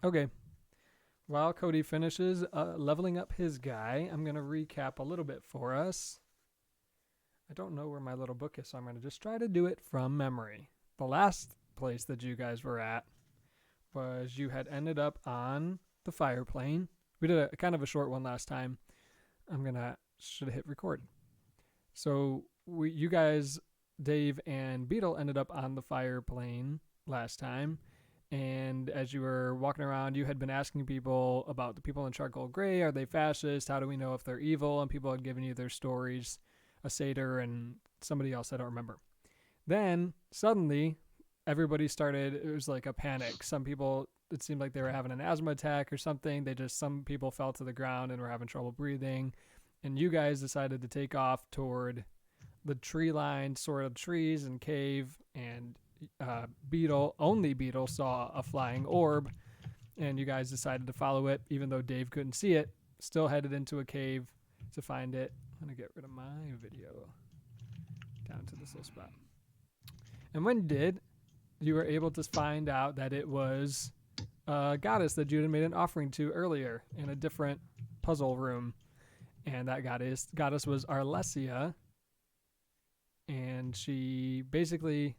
Okay. While Cody finishes leveling up his guy, I'm going to recap a little bit for us. I don't know where my little book is, so I'm going to just try to do it from memory. The last place that you guys were at was you had ended up on the fire plane. We did a kind of a short one last time. Should have hit record. So you guys, Dave and Beetle, ended up on the fire plane last time. And as you were walking around, you had been asking people about the people in charcoal gray. Are they fascist? How do we know if they're evil? And people had given you their stories, a satyr and somebody else I don't remember. Then suddenly, everybody started. It was like a panic. Some people, it seemed like they were having an asthma attack or something. Some people fell to the ground and were having trouble breathing. And you guys decided to take off toward the tree lined sort of trees and cave. And only Beetle saw a flying orb. And you guys decided to follow it, even though Dave couldn't see it. Still headed into a cave to find it. I'm going to get rid of my video down to this little spot. And when you did, you were able to find out that it was a goddess that you had made an offering to earlier in a different puzzle room. And that goddess was Arlesia. And she basically,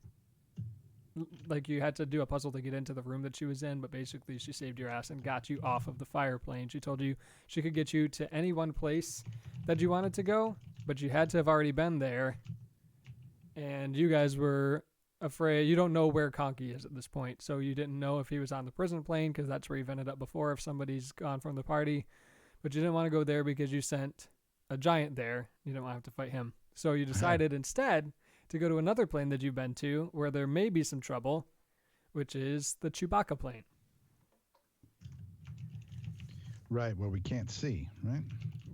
like, you had to do a puzzle to get into the room that she was in, but basically she saved your ass and got you off of the fire plane. She told you she could get you to any one place that you wanted to go, but you had to have already been there. And you guys were afraid. You don't know where Conky is at this point, so you didn't know if he was on the prison plane because that's where you've ended up before if somebody's gone from the party. But you didn't want to go there because you sent a giant there. You didn't want to have to fight him. So you decided instead to go to another plane that you've been to where there may be some trouble, which is the Chewbacca plane. Right, where we can't see, right?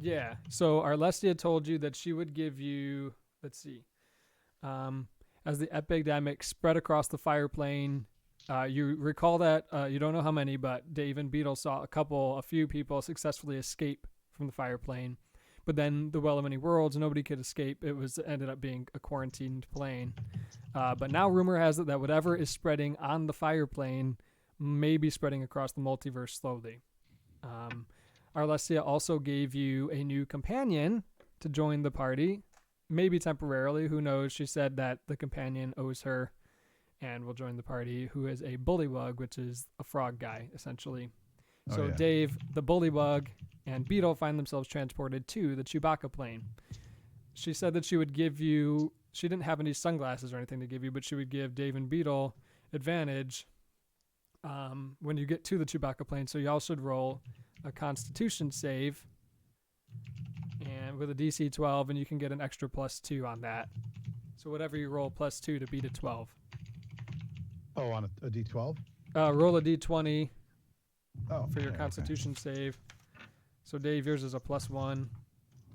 Yeah. So Arlesia told you that she would give you, let's see, as the epidemic spread across the fire plane. You recall that you don't know how many, but Dave and Beetle saw a few people successfully escape from the fire plane. But then the Well of Many Worlds, nobody could escape. It ended up being a quarantined plane. But now rumor has it that whatever is spreading on the fire plane may be spreading across the multiverse slowly. Arlesia also gave you a new companion to join the party, maybe temporarily. Who knows? She said that the companion owes her and will join the party, who is a bullywug, which is a frog guy, essentially. So yeah. Dave, the bullywug, and Beetle find themselves transported to the Chewbacca plane. She said that she would give you, she didn't have any sunglasses or anything to give you, but she would give Dave and Beetle advantage when you get to the Chewbacca plane. So y'all should roll a Constitution save and with a DC 12, and you can get an extra +2 on that. So whatever you roll +2 to beat a 12. Oh, on a D12? Roll a D20 for your okay, Constitution save. So Dave, yours is a +1,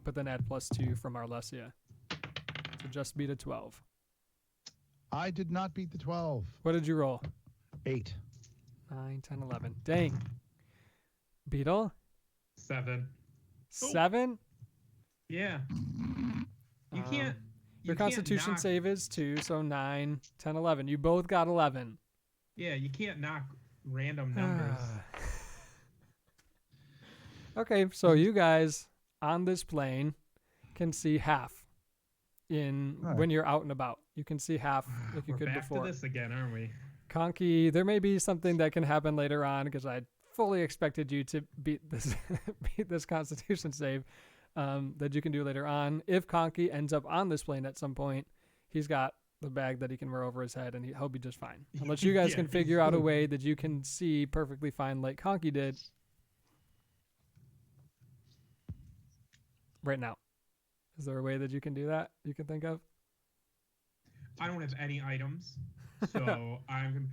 but then add +2 from Arlesia. So just beat a 12. I did not beat the 12. What did you roll? 8. 9, 10, 11. Dang. Beetle? 7. 7? Yeah. You can't. Your Constitution save is 2, so 9, 10, 11. You both got 11. Yeah, you can't knock random numbers. Okay, so you guys on this plane can see half when you're out and about. You can see half like you could before. We're back to this again, aren't we? Conky, there may be something that can happen later on because I fully expected you to beat this Constitution save that you can do later on. If Conky ends up on this plane at some point, he's got the bag that he can wear over his head and he'll be just fine. Unless you guys can figure out a way that you can see perfectly fine like Conky did right now. Is there a way that you can do that you can think of? I don't have any items, so I'm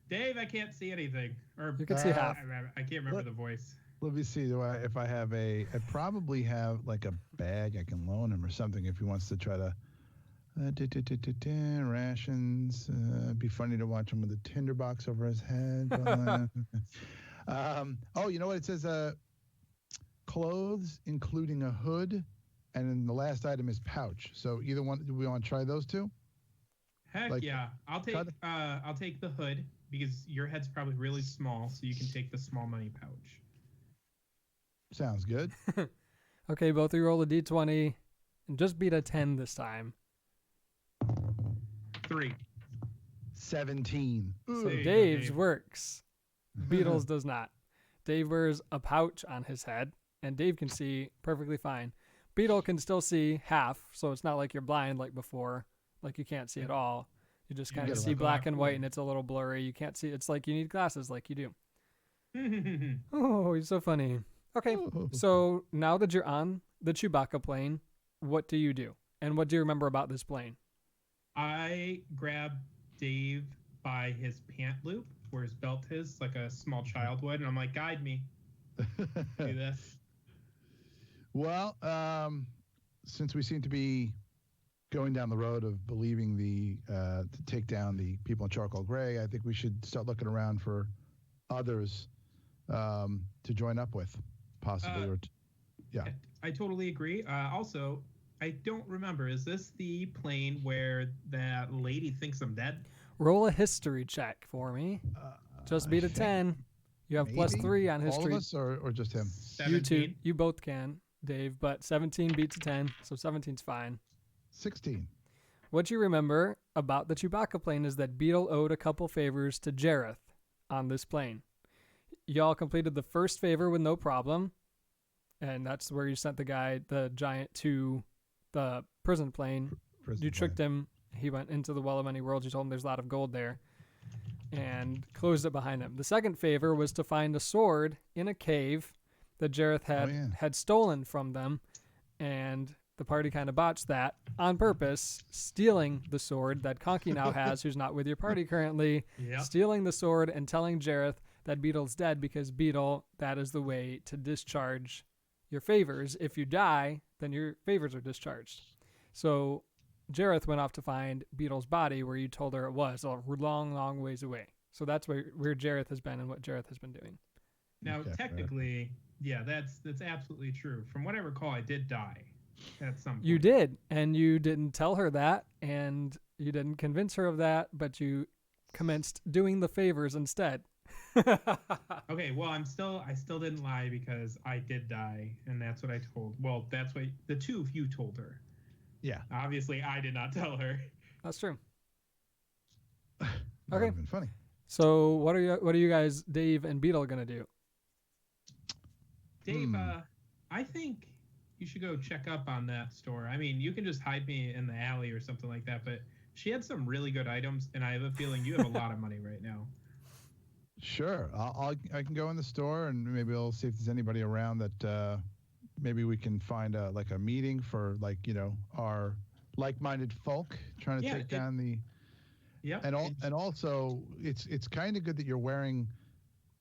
Dave. I can't see anything. Or you can see half. I can't remember the voice. Let me see. If I have I probably have like a bag I can loan him or something if he wants to try to. Rations. Be funny to watch him with a tinderbox over his head. You know what it says? Clothes, including a hood, and then the last item is pouch. So either one. Do we want to try those two? Heck yeah! I'll take the hood. because your head's probably really small, so you can take the small money pouch. Sounds good. Okay, both of you roll a d20 and just beat a 10 this time. 3. 17. So There you go, Dave's Dave. works. Beetle's does not. Dave wears a pouch on his head, and Dave can see perfectly fine. Beetle can still see half, so it's not like you're blind like before, like you can't see at all. You just You kind of get see a black and white, Ooh. and it's a little blurry. You can't see. It's like you need glasses like you do. Okay. Oh, he's so funny. Okay, so now that you're on the Chewbacca plane, what do you do? And what do you remember about this plane? I grab Dave by his pant loop, where his belt is, like a small child would, and I'm like, guide me. Do this. Well, since we seem to be going down the road of believing to take down the people in charcoal gray, I think we should start looking around for others to join up with, possibly. Yeah. I totally agree. Also, I don't remember. Is this the plane where that lady thinks I'm dead? Roll a history check for me. Just beat I a think 10. You have plus maybe 3 on all history. of us, or just him? 17. You two, you both can, Dave, but 17 beats a 10, so 17's fine. 16. What you remember about the Chewbacca plane is that Beetle owed a couple favors to Jareth on this plane. Y'all completed the first favor with no problem, and that's where you sent the guy, the giant, to the prison plane. Prison You tricked plane. him. He went into the Well of Many Worlds. You told him there's a lot of gold there and closed it behind him. The second favor was to find a sword in a cave that Jareth had stolen from them, and the party kind of botched that on purpose, stealing the sword that Conky now has, who's not with your party currently, Yep. stealing the sword and telling Jareth that Beetle's dead because Beetle, that is the way to discharge your favors. If you die, then your favors are discharged. So Jareth went off to find Beetle's body where you told her it was a long, long ways away. So that's where Jareth has been and what Jareth has been doing. Now, Okay, technically, yeah, that's absolutely true. From what I recall, I did die at some point. You did, and you didn't tell her that, and you didn't convince her of that, but you commenced doing the favors instead. Okay, well, I still didn't lie because I did die, and that's what I told. Well, that's what the two of you told her. Yeah. Obviously, I did not tell her. That's true. That Okay. would have been funny. So what are you guys, Dave and Beetle, gonna do? Dave, I think you should go check up on that store. I mean, you can just hide me in the alley or something like that, but she had some really good items, and I have a feeling you have a lot of money right now. Sure. I can go in the store and maybe I'll see if there's anybody around that maybe we can find a meeting for our like-minded folk trying to take down the. Yeah. And also it's kind of good that you're wearing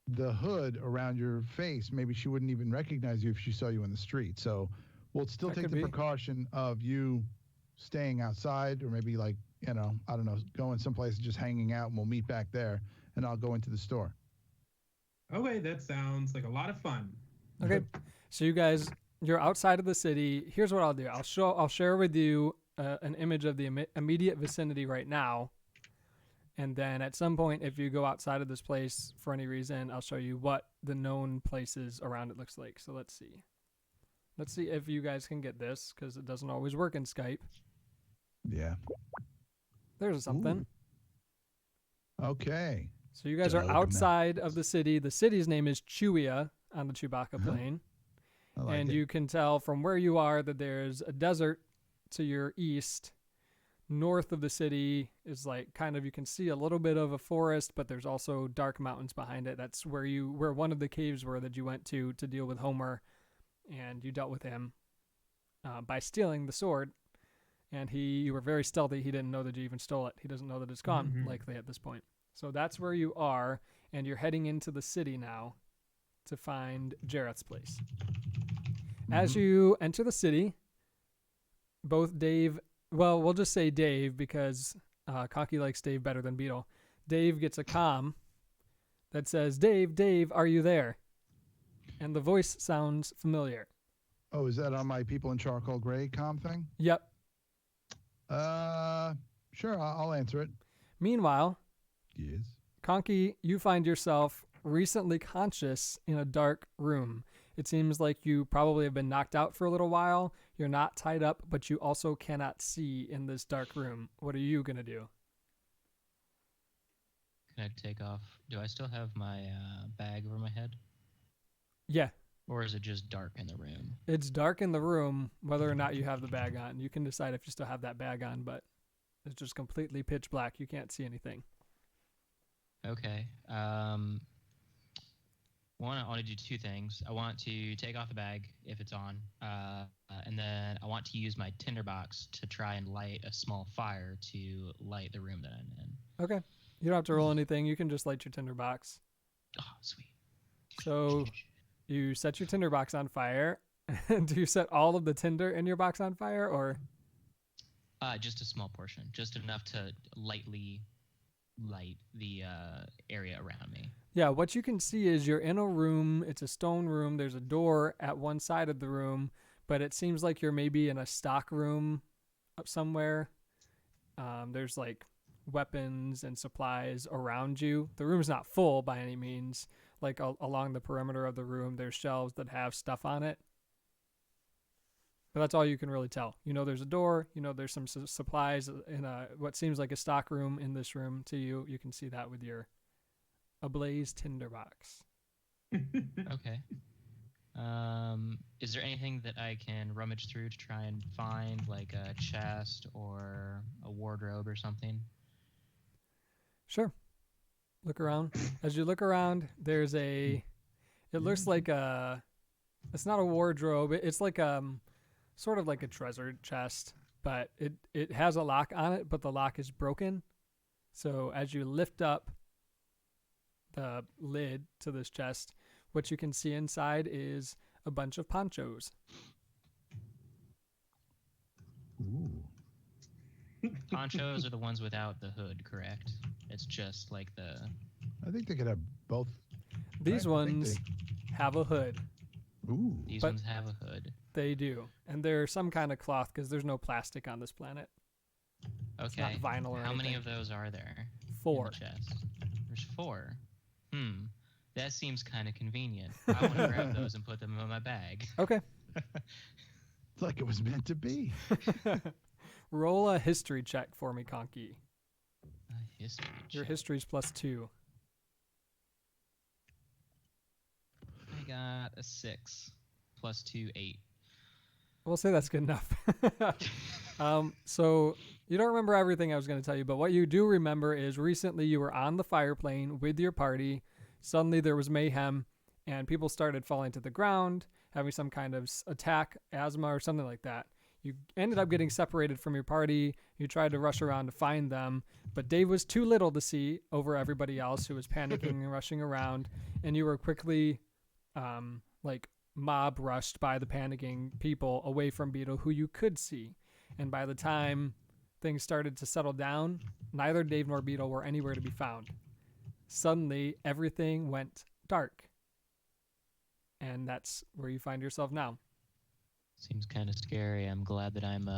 the hood around your face. Maybe she wouldn't even recognize you if she saw you in the street. So we'll still That take could the be. precaution of you staying outside, or maybe I don't know, going someplace and just hanging out, and we'll meet back there. And I'll go into the store. Okay, that sounds like a lot of fun. Okay, so you guys, you're outside of the city. Here's what I'll do. I'll share with you an image of the immediate vicinity right now, and then at some point, if you go outside of this place for any reason, I'll show you what the known places around it looks like. So let's see. Let's see if you guys can get this, because it doesn't always work in Skype. Yeah. There's something. Ooh. Okay. So you guys Did I are look at outside of the city. The city's name is Chewia on the Chewbacca plane. I like And it. you can tell from where you are that there's a desert to your east. North of the city is like kind of, you can see a little bit of a forest, but there's also dark mountains behind it. That's where one of the caves were that you went to deal with Homer, and you dealt with him by stealing the sword. And you were very stealthy. He didn't know that you even stole it. He doesn't know that it's gone, Mhm. likely at this point. So that's where you are, and you're heading into the city now to find Jareth's place. As you enter the city, both Dave, well, we'll just say Dave because Cocky likes Dave better than Beetle. Dave gets a comm that says, Dave, are you there? And the voice sounds familiar. Oh, is that on my people in charcoal gray comm thing? Yep. Sure, I'll answer it. Meanwhile, Yes. Conky, you find yourself recently conscious in a dark room. It seems like you probably have been knocked out for a little while. You're not tied up, but you also cannot see in this dark room. What are you going to do? Can I take off? Do I still have my bag over my head? Yeah, Or is it just dark in the room? it's dark in the room, whether or not you have the bag on. You can decide if you still have that bag on, but it's just completely pitch black. You can't see anything. Okay. One, I want to do two things. I want to take off the bag if it's on, and then I want to use my tinderbox to try and light a small fire to light the room that I'm in. Okay. You don't have to roll anything. You can just light your tinderbox. Oh, sweet. So you set your tinderbox on fire. Do you set all of the tinder in your box on fire, or? Just a small portion, just enough to lightly light the area around me. Yeah, what you can see is you're in a room. It's a stone room. There's a door at one side of the room, but it seems like you're maybe in a stock room up somewhere. There's like weapons and supplies around you. The room's not full by any means. Like along the perimeter of the room, there's shelves that have stuff on it. But that's all you can really tell. You know there's a door. You know there's some supplies in what seems like a stock room in this room to you. You can see that with your ablaze tinderbox. Okay. Is there anything that I can rummage through to try and find, like a chest or a wardrobe or something? Sure. Look around. As you look around, there's it looks like it's not a wardrobe. It's like sort of like a treasure chest, but it has a lock on it, but the lock is broken. So as you lift up the lid to this chest, what you can see inside is a bunch of ponchos. Ooh. Ponchos are the ones without the hood, correct? It's just like the... I think they could have both. These I think ones have a hood. Ooh. These But- ones have a hood. They do. And they're some kind of cloth because there's no plastic on this planet. It's not Okay. vinyl or How many anything. of those are there? 4. In the chest? There's 4. That seems kind of convenient. I want to grab those and put them in my bag. Okay. It's like it was meant to be. Roll a history check for me, Conky. History Your check. history's +2. I got a 6 plus 2, 8. We'll say that's good enough. So you don't remember everything I was going to tell you, but what you do remember is recently you were on the fire plane with your party. Suddenly there was mayhem, and people started falling to the ground, having some kind of attack, asthma, or something like that. You ended up getting separated from your party. You tried to rush around to find them, but Dave was too little to see over everybody else who was panicking and rushing around, and you were quickly mob rushed by the panicking people away from Beetle, who you could see. And by the time things started to settle down, neither Dave nor Beetle were anywhere to be found. Suddenly, everything went dark. And that's where you find yourself now. Seems kind of scary. I'm glad that I'm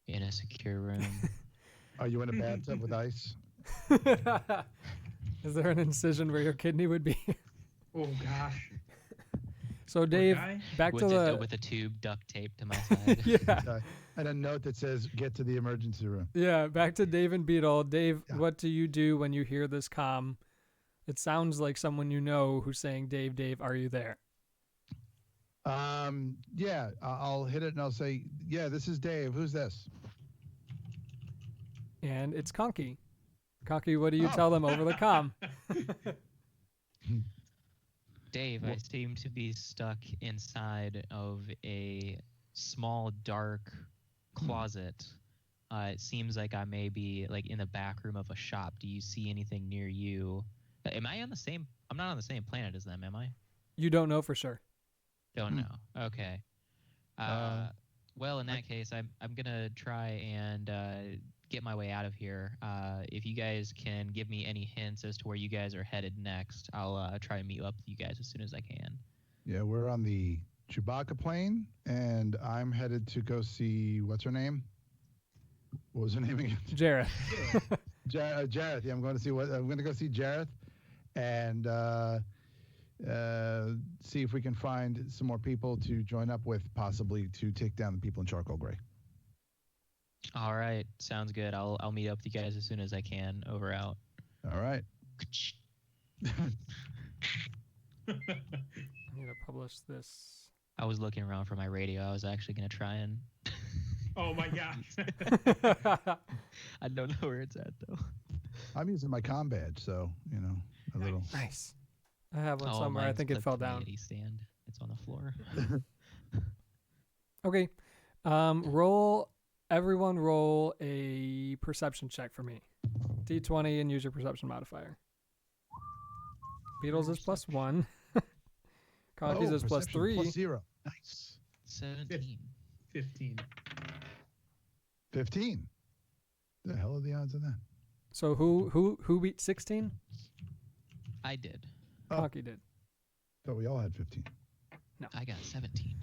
in a secure room. Are you in a bathtub with ice? Is there an incision where your kidney would be? Oh gosh. So Dave, guy. back to the... with a tube duct taped to my side. Yeah. And a note that says, "Get to the emergency room." Yeah, back to Dave and Beetle. Dave, Yeah. what do you do when you hear this comm? It sounds like someone you know who's saying, Dave, Dave, are you there? Yeah, I'll hit it and I'll say, "Yeah, this is Dave. Who's this?" And it's Conky. Conky, what do you Oh. tell them over the comm? Dave, I seem to be stuck inside of a small, dark closet. It seems like I may be like in the back room of a shop. Do you see anything near you? Am I on the same? I'm not on the same planet as them, am I? You don't know for sure. Don't know. Okay. Well, in that case, I'm gonna try and get my way out of here. If you guys can give me any hints as to where you guys are headed next, I'll try and meet up with you guys as soon as I can. Yeah, we're on the Chewbacca plane, and I'm headed to go see what's her name? What was her name again? Jareth. Jareth. Yeah, I'm going to go see Jareth, and see if we can find some more people to join up with, possibly to take down the people in Charcoal Gray. All right, sounds good. I'll meet up with you guys as soon as I can. Over out. All right. I need to publish this. I was looking around for my radio. I was actually gonna try and. Oh my gosh. I don't know where it's at though. I'm using my comm badge, so a little. Nice. I have one Oh, somewhere. I mine's think it clipped fell to my down. Yeti stand. It's on the floor. Okay. Everyone roll a perception check for me. D20 and use your perception modifier. Beatles is +1. Conky's is perception +3. +0. Nice. 17. 15. 15. The hell are the odds of that? So who beat 16? I did. Oh. Conky did. Thought we all had 15. I got 17.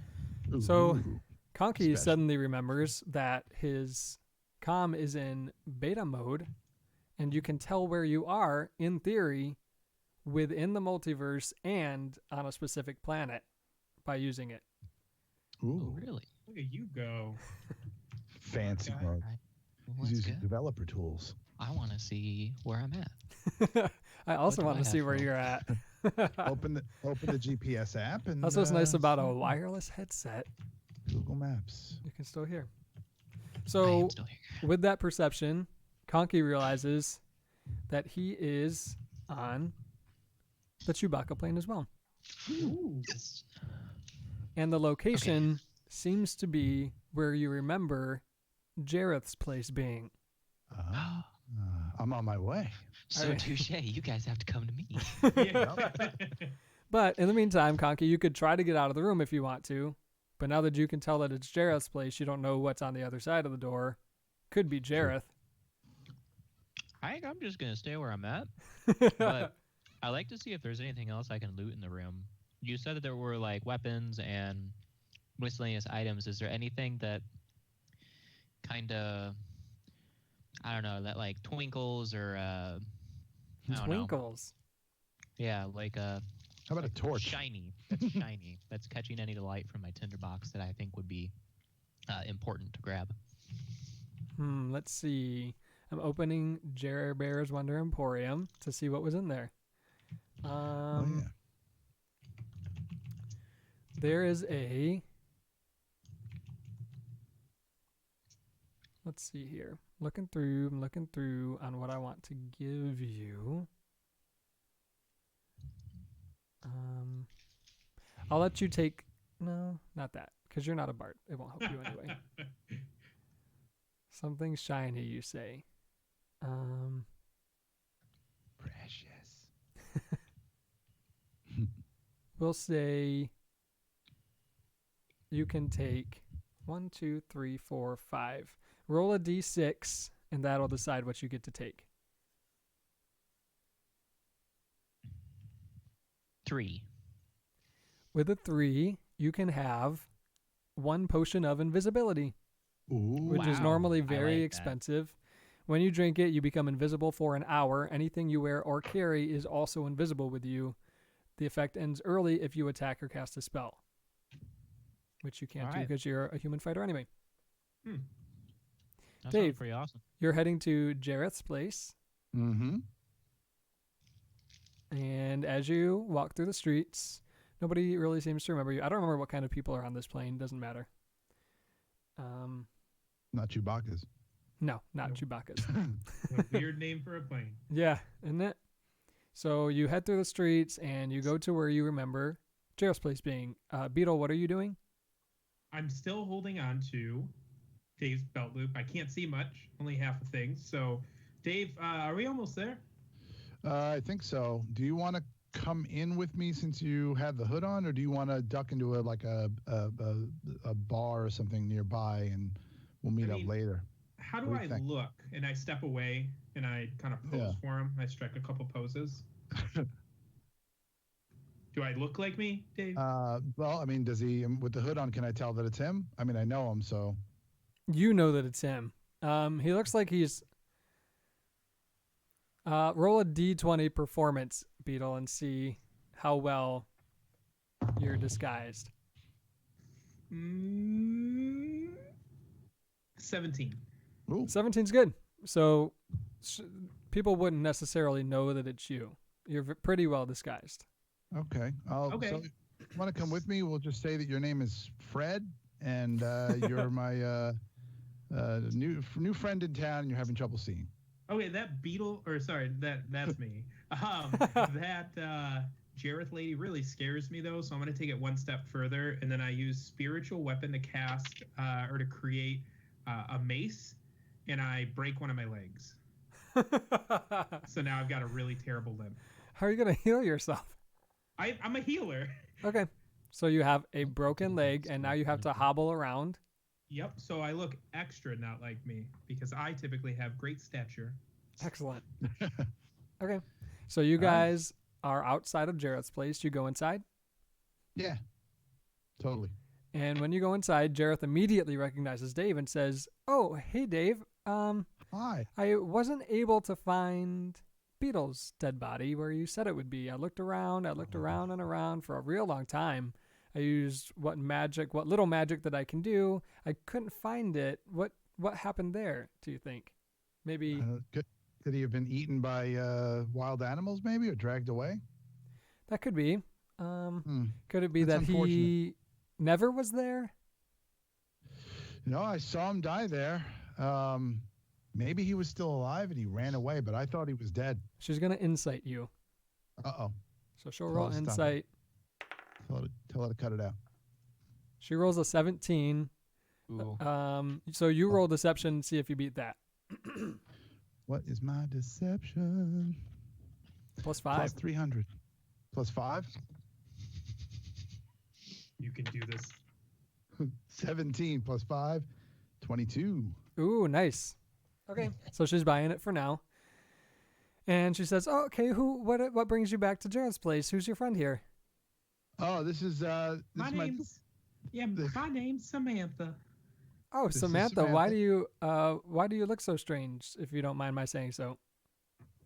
So- Ooh. Conky Special. suddenly remembers that his comm is in beta mode, and you can tell where you are, in theory, within the multiverse and on a specific planet by using it. Ooh, Oh, really? Look at you go. fancy Okay. mode. Right. Well, He's that's using good. developer tools. I want to see where I'm at. I also do want I to see have where for- you're at. Open the GPS app and That's what's nice about a see wireless headset. Google Maps. You can still hear. I So am still here. with that perception, Conky realizes that he is on the Chewbacca plane as well. Ooh. Yes. And the location seems to be where you remember Jareth's place being. I'm on my way. So Alright. touche. You guys have to come to me. Yeah. But in the meantime, Conky, you could try to get out of the room if you want to. But now that you can tell that it's Jareth's place, you don't know what's on the other side of the door. Could be Jareth. I think I'm just gonna stay where I'm at. But I like to see if there's anything else I can loot in the room. You said that there were like weapons and miscellaneous items. Is there anything that kind of, I don't know, that like twinkles or I don't know. Twinkles. Yeah, like How about a torch? shiny. That's shiny. That's catching any light from my tinderbox that I think would be important to grab. Let's see. I'm opening Jer Bear's Wonder Emporium to see what was in there. Oh, yeah. There is a. Let's see here. I'm looking through on what I want to give you. I'll let you take. No, not that, because you're not a Bart. It won't help you anyway. Something shiny, you say. Precious. We'll say you can take 1, 2, 3, 4, 5. Roll a d6, and that'll decide what you get to take. 3. With a 3, you can have 1 potion of invisibility, Ooh. which is Wow. normally I very like that. expensive. When you drink it, you become invisible for an hour. Anything you wear or carry is also invisible with you. The effect ends early if you attack or cast a spell, which you can't do Alright. because you're a human fighter anyway. That Dave. sounds pretty awesome. You're heading to Jareth's place, Mm-hmm. and as you walk through the streets, nobody really seems to remember you. I don't remember what kind of people are on this plane. Doesn't matter. Not Chewbacca's. No, not Nope. Chewbacca's. A weird name for a plane. Yeah, isn't it? So you head through the streets and you go to where you remember Jareth's place being. Beetle, what are you doing? I'm still holding on to Dave's belt loop. I can't see much, only half the things. So, Dave, are we almost there? I think so. Do you want to come in with me since you had the hood on, or do you want to duck into a bar or something nearby and we'll meet up later? How do What do I you think? look? And I step away and I kind of pose Yeah. for him. I strike a couple poses. Do I look like me, Dave? Well, I mean, does he with the hood on? Can I tell that it's him? I mean, I know him, so You know that it's him. He looks like he's Roll a d20 performance, Beetle, and see how well you're disguised. 17. Ooh. 17's good. So people wouldn't necessarily know that it's you. You're pretty well disguised. Okay. Okay. So if you want to come with me? We'll just say that your name is Fred, and you're my new friend in town, and you're having trouble seeing. Okay, that beetle, or sorry, that's me. That Jareth lady really scares me though, so I'm gonna take it one step further, and then I use spiritual weapon to cast or to create a mace, and I break one of my legs. So now I've got a really terrible limp. How are you going to heal yourself? I'm a healer. Okay. So you have a broken leg, and now you have to hobble around. Yep. So I look extra not like me because I typically have great stature. Excellent. Okay. So you guys are outside of Jareth's place. You go inside. Yeah. Totally. And when you go inside, Jareth immediately recognizes Dave and says, "Oh, hey, Dave. Hi. I wasn't able to find Beetle's dead body where you said it would be. I looked around and around for a real long time. I used what little magic that I can do. I couldn't find it. What happened there, do you think? Maybe Could he have been eaten by wild animals, maybe, or dragged away? that could be. Could it be That's that he never was there? No, I saw him die there. Maybe he was still alive and he ran away, but I thought he was dead. She's going to insight you. Uh-oh. So she'll roll Stop. insight. Tell her to cut it out. She rolls a 17. Ooh. So you roll deception, see if you beat that. What is my deception? Plus 5. Plus 300. Plus 5? You can do this. 17 plus 5. 22. Ooh, nice. Okay, so she's buying it for now. And she says, "Oh, okay, what brings you back to Jareth's place? Who's your friend here?" Oh, this is My name's Samantha. Oh, This is Samantha, why Samantha. do you look so strange, if you don't mind my saying so?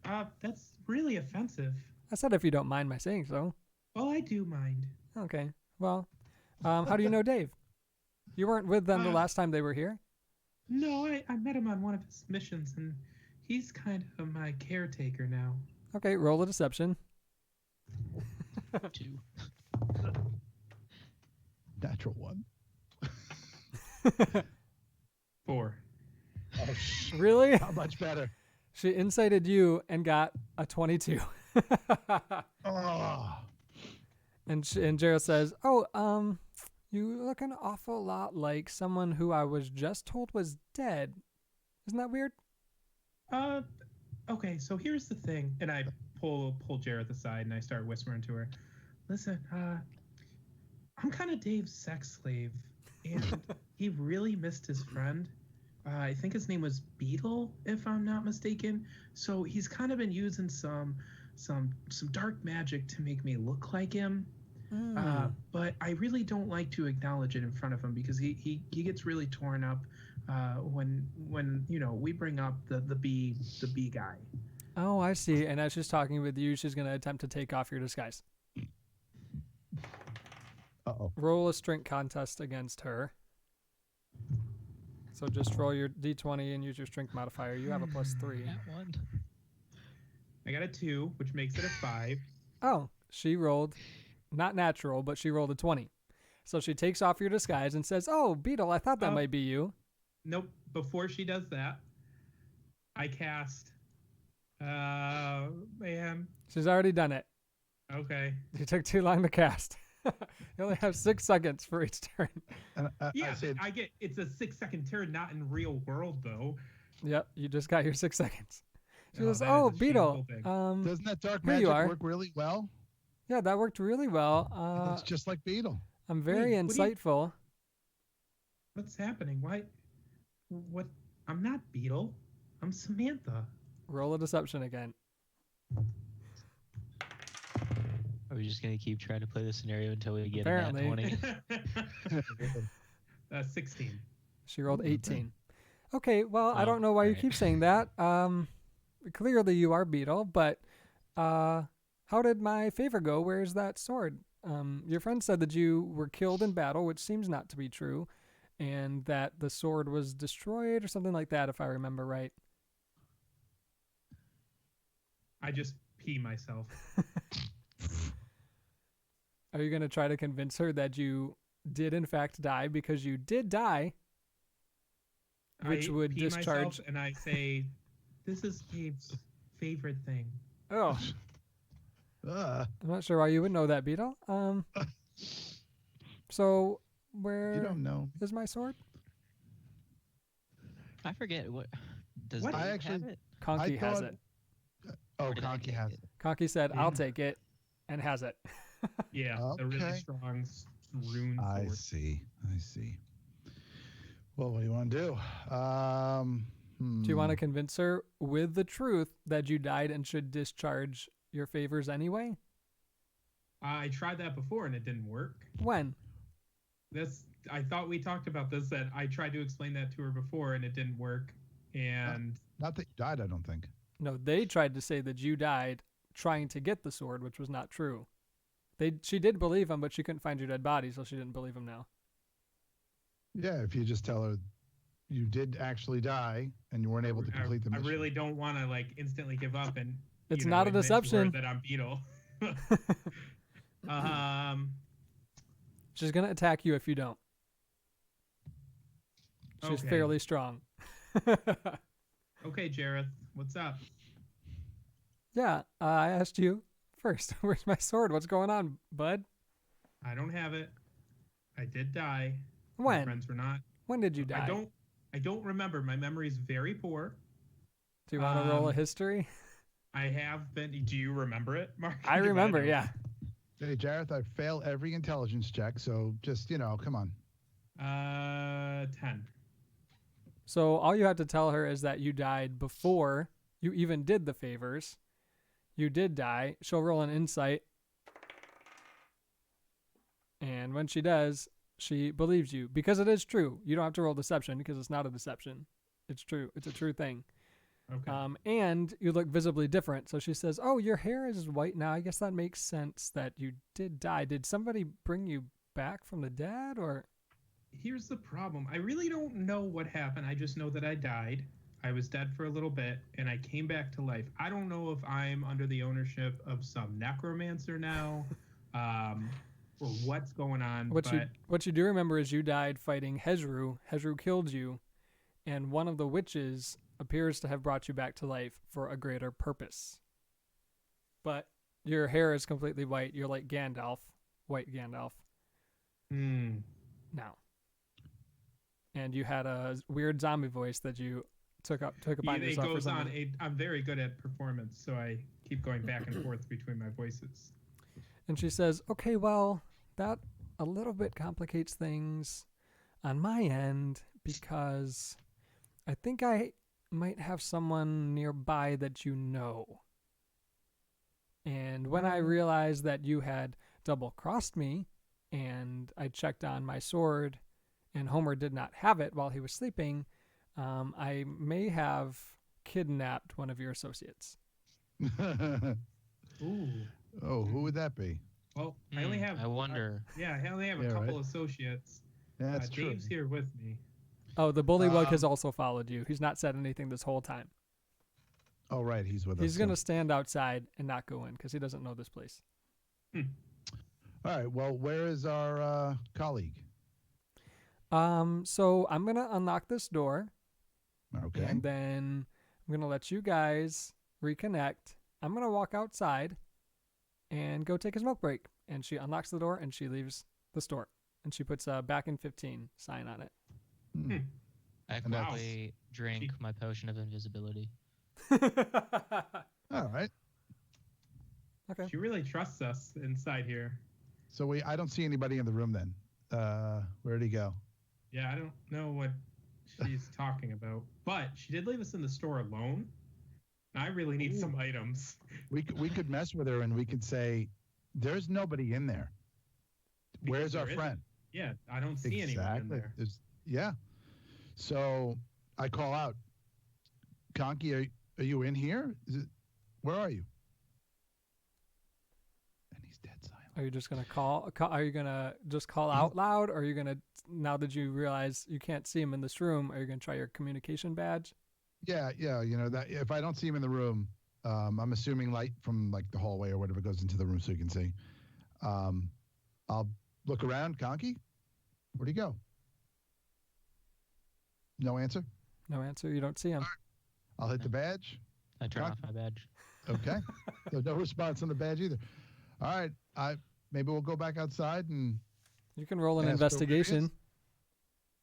That's really offensive. I said if you don't mind my saying so. Well, I do mind. Okay. Well, how do you know Dave? You weren't with them the last time they were here? No, I met him on one of his missions, and he's kind of my caretaker now. Okay, roll a deception. 2. natural 1. 4. Oh, Really? how much better? She incited you and got a 22. Oh. And Jareth says, "Oh, you look an awful lot like someone who I was just told was dead. Isn't that weird?" Okay, so here's the thing, and I pull Jareth aside and I start whispering to her. Listen, I'm kind of Dave's sex slave, and he really missed his friend. I think his name was Beetle, if I'm not mistaken. So he's kind of been using some dark magic to make me look like him. But I really don't like to acknowledge it in front of him because he gets really torn up when we bring up the bee guy. Oh, I see. And as she's talking with you, she's going to attempt to take off your disguise. Uh-oh. Roll a strength contest against her. So just roll your d20 and use your strength modifier. You have a plus 3. That one. I got a 2, which makes it a 5. Oh, she rolled not natural, but she rolled a 20. So she takes off your disguise and says, "Oh, Beetle, I thought that might be you." Nope. Before she does that, I cast. Man. She's already done it. Okay. You took too long to cast. You only have 6 seconds for each turn. Yeah, it's a 6-second turn, not in real world though. Yep, you just got your 6 seconds. She goes, that is "Oh, a Beetle, shameful Doesn't that dark here you magic are. work really well? Yeah, that worked really well. It's just like Beetle. I'm very Wait, what do you- insightful." What's happening? Why? What? I'm not Beetle. I'm Samantha. Roll a deception again. Are we just gonna keep trying to play the scenario until we get Apparently. a nat 20? 16. She rolled 18. Okay, well, I don't know why you Alright. keep saying that. clearly you are Beetle, but how did my favor go? Where's that sword? Your friend said that you were killed in battle, which seems not to be true, and that the sword was destroyed or something like that, if I remember right. I just pee myself. Are you going to try to convince her that you did in fact die, because you did die, which I would pee discharge... myself and I say, "This is Dave's favorite thing." Oh, Uh, I'm not sure why you would know that, Beetle. So you where don't know. is my sword? I forget what. Does What? Dave I have actually- it? Conky has thought- it. Oh, Or did I Conky take has it? it. Conky said, "I'll Yeah. take it," and has it. Yeah, the really Okay. strong rune I sword. see. I see. Well, what do you want to do? Do you want to convince her with the truth that you died and should discharge your favors anyway? I tried that before and it didn't work. When? I thought we talked about this, that I tried to explain that to her before and it didn't work. And Not that you died, I don't think. No, they tried to say that you died trying to get the sword, which was not true. She did believe him, but she couldn't find your dead body, so she didn't believe him now. Yeah, if you just tell her you did actually die and you weren't able to complete the I mission. really don't want to like instantly give up and It's you know, not a admit to her deception. that I'm Beetle. She's going to attack you if you don't. She's Okay. fairly strong. Okay, Jareth, what's up? Yeah, I asked you first. Where's my sword? What's going on, bud? I don't have it. I did die. My When? friends were not. When did you die? I don't remember. My memory's very poor. Do you want to roll a history? I have been. Do you remember it, Mark? I remember, yeah. Hey, Jareth, I fail every intelligence check, so just, come on. 10. So all you have to tell her is that you died before you even did the favors. You did die. She'll roll an insight. And when she does, she believes you. Because it is true. You don't have to roll deception because it's not a deception. It's true. It's a true thing. Okay. And you look visibly different. So she says, "Oh, your hair is white now. I guess that makes sense that you did die. Did somebody bring you back from the dead, or?" Here's the problem. I really don't know what happened. I just know that I died. I was dead for a little bit, and I came back to life. I don't know if I'm under the ownership of some necromancer now, or what's going on. What you do remember is you died fighting Hezru. Hezru killed you, and one of the witches appears to have brought you back to life for a greater purpose. But your hair is completely white. You're like Gandalf, white Gandalf. Now. And you had a weird zombie voice that you took upon It yourself. goes on. I'm very good at performance, so I keep going back and forth between my voices. And she says, "Okay, well, that a little bit complicates things on my end because I think I might have someone nearby that you know. And when I realized that you had double-crossed me and I checked on my sword and Homer did not have it while he was sleeping, I may have kidnapped one of your associates." Ooh. Oh, who would that be? Well, I only have. I wonder. I only have a Yeah, couple right. associates. Yeah, that's true. Dave's here with me. Oh, the bullywug has also followed you. He's not said anything this whole time. Oh, right, he's with us. He's going to stand outside and not go in because he doesn't know this place. All right, well, where is our colleague? So I'm going to unlock this door, Okay. and then I'm going to let you guys reconnect. I'm going to walk outside and go take a smoke break. And she unlocks the door, and she leaves the store. And she puts a back in 15 sign on it. I And that's- quickly drink my potion of invisibility. All right. Okay. She really trusts us inside here. So I don't see anybody in the room then. Where'd he go? Yeah, I don't know what she's talking about, but she did leave us in the store alone. I really need some items. We could mess with her and we could say, "There's nobody in there. Where's Because our there friend?" Yeah, I don't see anyone in there. Yeah. So I call out, "Conky, are Are you in here? Where are you? And he's dead silent. Are you just gonna are you gonna just call out loud, or are you gonna, now that you realize you can't see him in this room, are you gonna try your communication badge? Yeah. You know that if I don't see him in the room, I'm assuming light from like the hallway or whatever goes into the room so you can see. I'll look around. Conky, where'd he go? No answer. No answer. You don't see him. I'll hit the badge. I turn off my badge. Okay. So no response on the badge either. All right. Maybe we'll go back outside and. You can roll an ask where it is. investigation.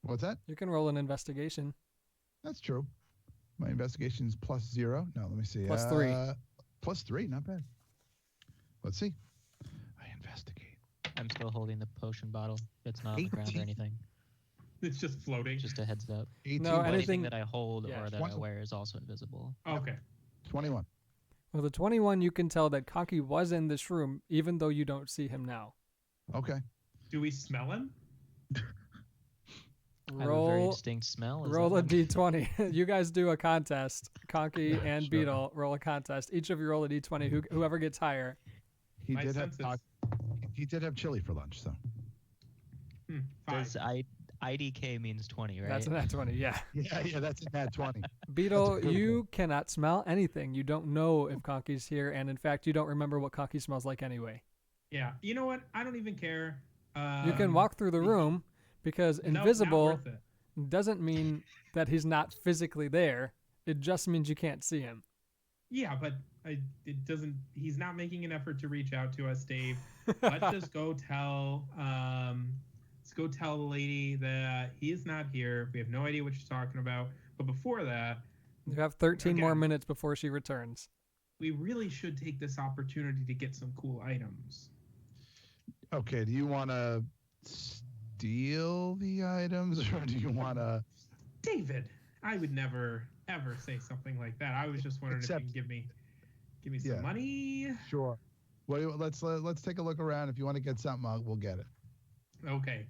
What's that? You can roll an investigation. That's true. My investigation is +0. No, let me see. +3. +3, not bad. Let's see. I investigate. I'm still holding the potion bottle. It's not on the ground or 18. anything. It's just floating. Just a heads up. 18. No, Anything anything that I hold yeah, or that I wear is also invisible. Okay. 21. With a 21, you can tell that Conky was in this room, even though you don't see him now. Okay. Do we smell him? I have a very Roll, distinct smell. Is roll that a one? d20. You guys do a contest. Conky and Sure. Beetle roll a contest. Each of you roll a d20. Whoever gets higher. He My did have senses. he did have chili for lunch, so. 5. Does IDK means 20, right? That's a nat 20, yeah. Yeah, that's a nat 20. Beetle, That's a good you cannot smell anything. You don't know if Conky's here, and in fact, you don't remember what Conky smells like anyway. Yeah. You know what? I don't even care. You can walk through the room because No, not invisible worth it. doesn't mean that he's not physically there. It just means you can't see him. Yeah, but it doesn't. He's not making an effort to reach out to us, Dave. Let's just go tell. Let's go tell the lady that he is not here. We have no idea what she's talking about. But before that, You have 13 more Again. minutes before she returns. we really should take this opportunity to get some cool items. Okay, do you want to steal the items or do you want to? David, I would never ever say something like that. I was just wondering Except- if you can give me some Yeah. money. Sure. Well, let's take a look around. If you want to get something, we'll get it. Okay,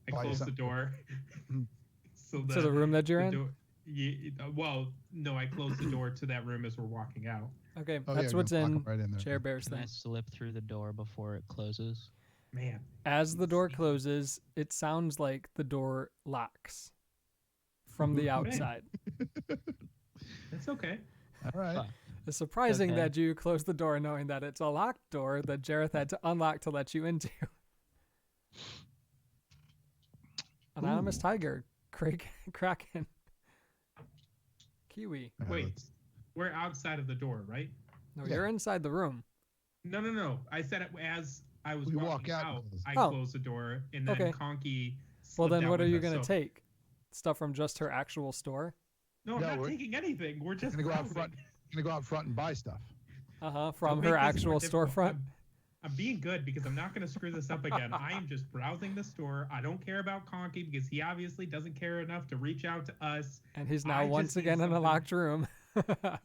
I Buy you close the something. door. so To the room that you're the in? door, well, no, I close the door to that room as we're walking out. Okay, Oh, that's yeah, what's lock 'em in right in there. Chair Bear's Can I thing. slip through the door before it closes? Man, As the door closes, it sounds like the door locks from the Okay. outside. that's okay. All right. Fuck. It's surprising Okay. that you closed the door knowing that it's a locked door that Jareth had to unlock to let you into. Anonymous Ooh. Tiger, Kraken, Kiwi. All right, Wait, let's- we're outside of the door, right? No, Yeah. you're inside the room. No. I said it as I was We walk walking out out. and close. I Oh. closed the door, and then Okay. Conky. Well, slipped then out what are with you us, going to so- take? Stuff from just her actual store? No, I'm No, not we're- taking anything. We're just gonna go out browsing. front. Gonna go out front and buy stuff. From Don't her make this actual more difficult. storefront? I'm being good because I'm not going to screw this up again. I am just browsing the store. I don't care about Conky because he obviously doesn't care enough to reach out to us And he's I now just once need again in a something- locked room.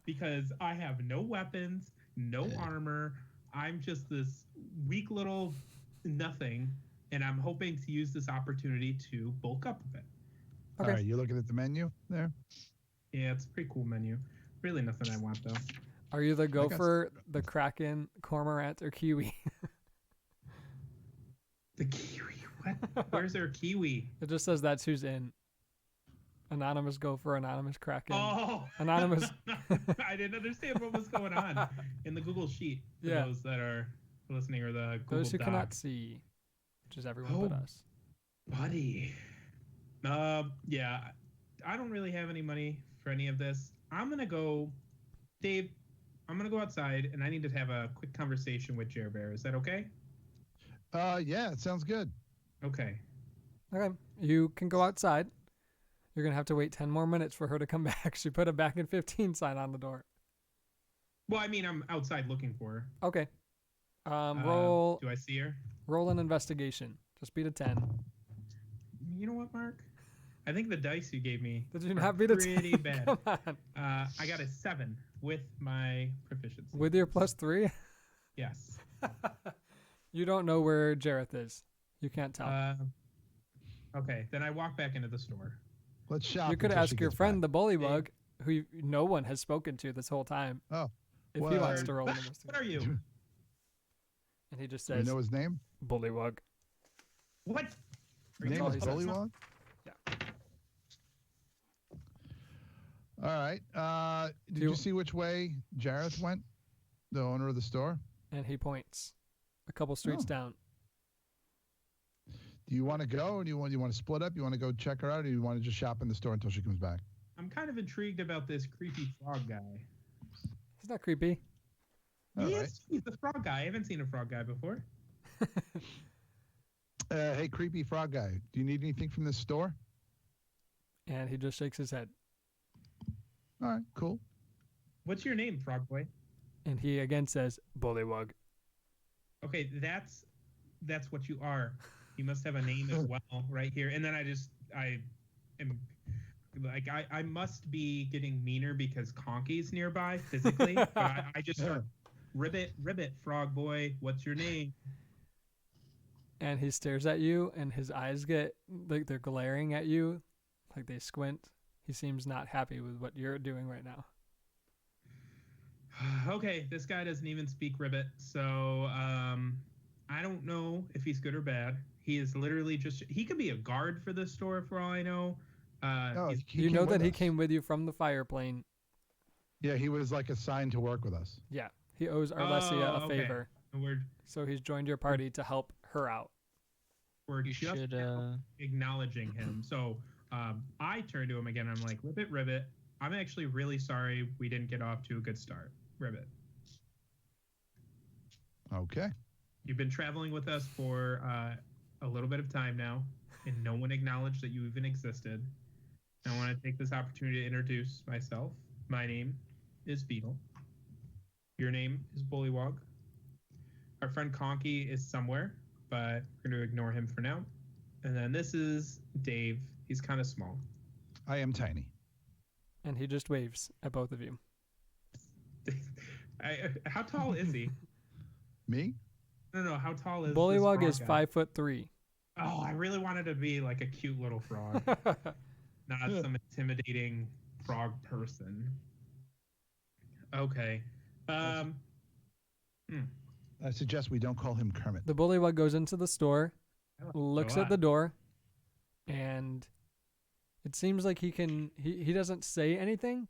because I have no weapons, no armor. I'm just this weak little nothing, and I'm hoping to use this opportunity to bulk up a bit. All Okay. right, you're looking at the menu there. Yeah, it's a pretty cool menu. Really nothing I want though. Are you the got gopher, the kraken, cormorant, or kiwi? The kiwi. What? Where's our kiwi? It just says that's who's in. Anonymous gopher, anonymous kraken. Oh, Anonymous. I didn't understand what was going on in the Google sheet. For Yeah. those that are listening or the Google Those who Doc. cannot see, which is everyone but Oh. us. Buddy. Yeah, I don't really have any money for any of this. I'm gonna go, Dave. I'm gonna go outside, and I need to have a quick conversation with Jer Bear. Is that okay? Yeah, it sounds good. Okay. Okay, you can go outside. You're gonna have to wait 10 more minutes for her to come back. She put a back in 15 sign on the door. Well, I mean, I'm outside looking for her. Okay. Uh, Roll Do I see her? roll an investigation. Just beat a 10. You know what, Mark? I think the dice you gave me. Did you are not beat a 10? pretty bad. Come on. I got a 7 with my proficiency. With your +3, Yes. you don't know where Jareth is. You can't tell. Okay, then I walk back into the store. Let's shop. You could until she ask your gets friend, back. the bullywug. who no one has spoken to this whole time. Oh, If he well, wants to roll an What investigation. are you? And he just do we says, know his name? Bullywug. What? His name all is he says. Bullywog? Yeah. All right. Did you- you see which way Jareth went, the owner of the store? And he points a couple streets Oh. down. Do you want to go, or do you want to split up? You want to go check her out, or do you want to just shop in the store until she comes back? I'm kind of intrigued about this creepy frog guy. He's not creepy. All right. He's the frog guy. I haven't seen a frog guy before. Hey, creepy frog guy. Do you need anything from this store? And he just shakes his head. All right, cool. What's your name, frog boy? And he again says, Bullywug. Okay, that's what you are. You must have a name as well, right here. And then I am like I must be getting meaner because Conky's nearby physically. But I just start ribbit, frog boy. What's your name? And he stares at you, and his eyes get like they're glaring at you, like they squint. He seems not happy with what you're doing right now. Okay, this guy doesn't even speak ribbit, so I don't know if he's good or bad. He is literally he could be a guard for this store for all I know. Oh, he You came know with that he us. came with you from the fire plane. Yeah, he was like assigned to work with us. Yeah, he owes Arlesia a okay. favor, so he's joined your party to help her out. We're You just should. now acknowledging him. So I turn to him again. I'm like, ribbit. I'm actually really sorry we didn't get off to a good start. Ribbit. Okay. You've been traveling with us for a little bit of time now, and no one acknowledged that you even existed. I want to take this opportunity to introduce myself. My name is Beetle. Your name is Bullywog. Our friend Conky is somewhere, but we're going to ignore him for now. And then this is Dave. He's kind of small. I am tiny. And he just waves at both of you. How tall is he? Me? No. How tall is Bullywug this is frog guy? 5'3". Oh, I really wanted to be like a cute little frog, not some intimidating frog person. Okay. I suggest we don't call him Kermit. The Bullywug goes into the store, looks at the door, and it seems like he doesn't say anything,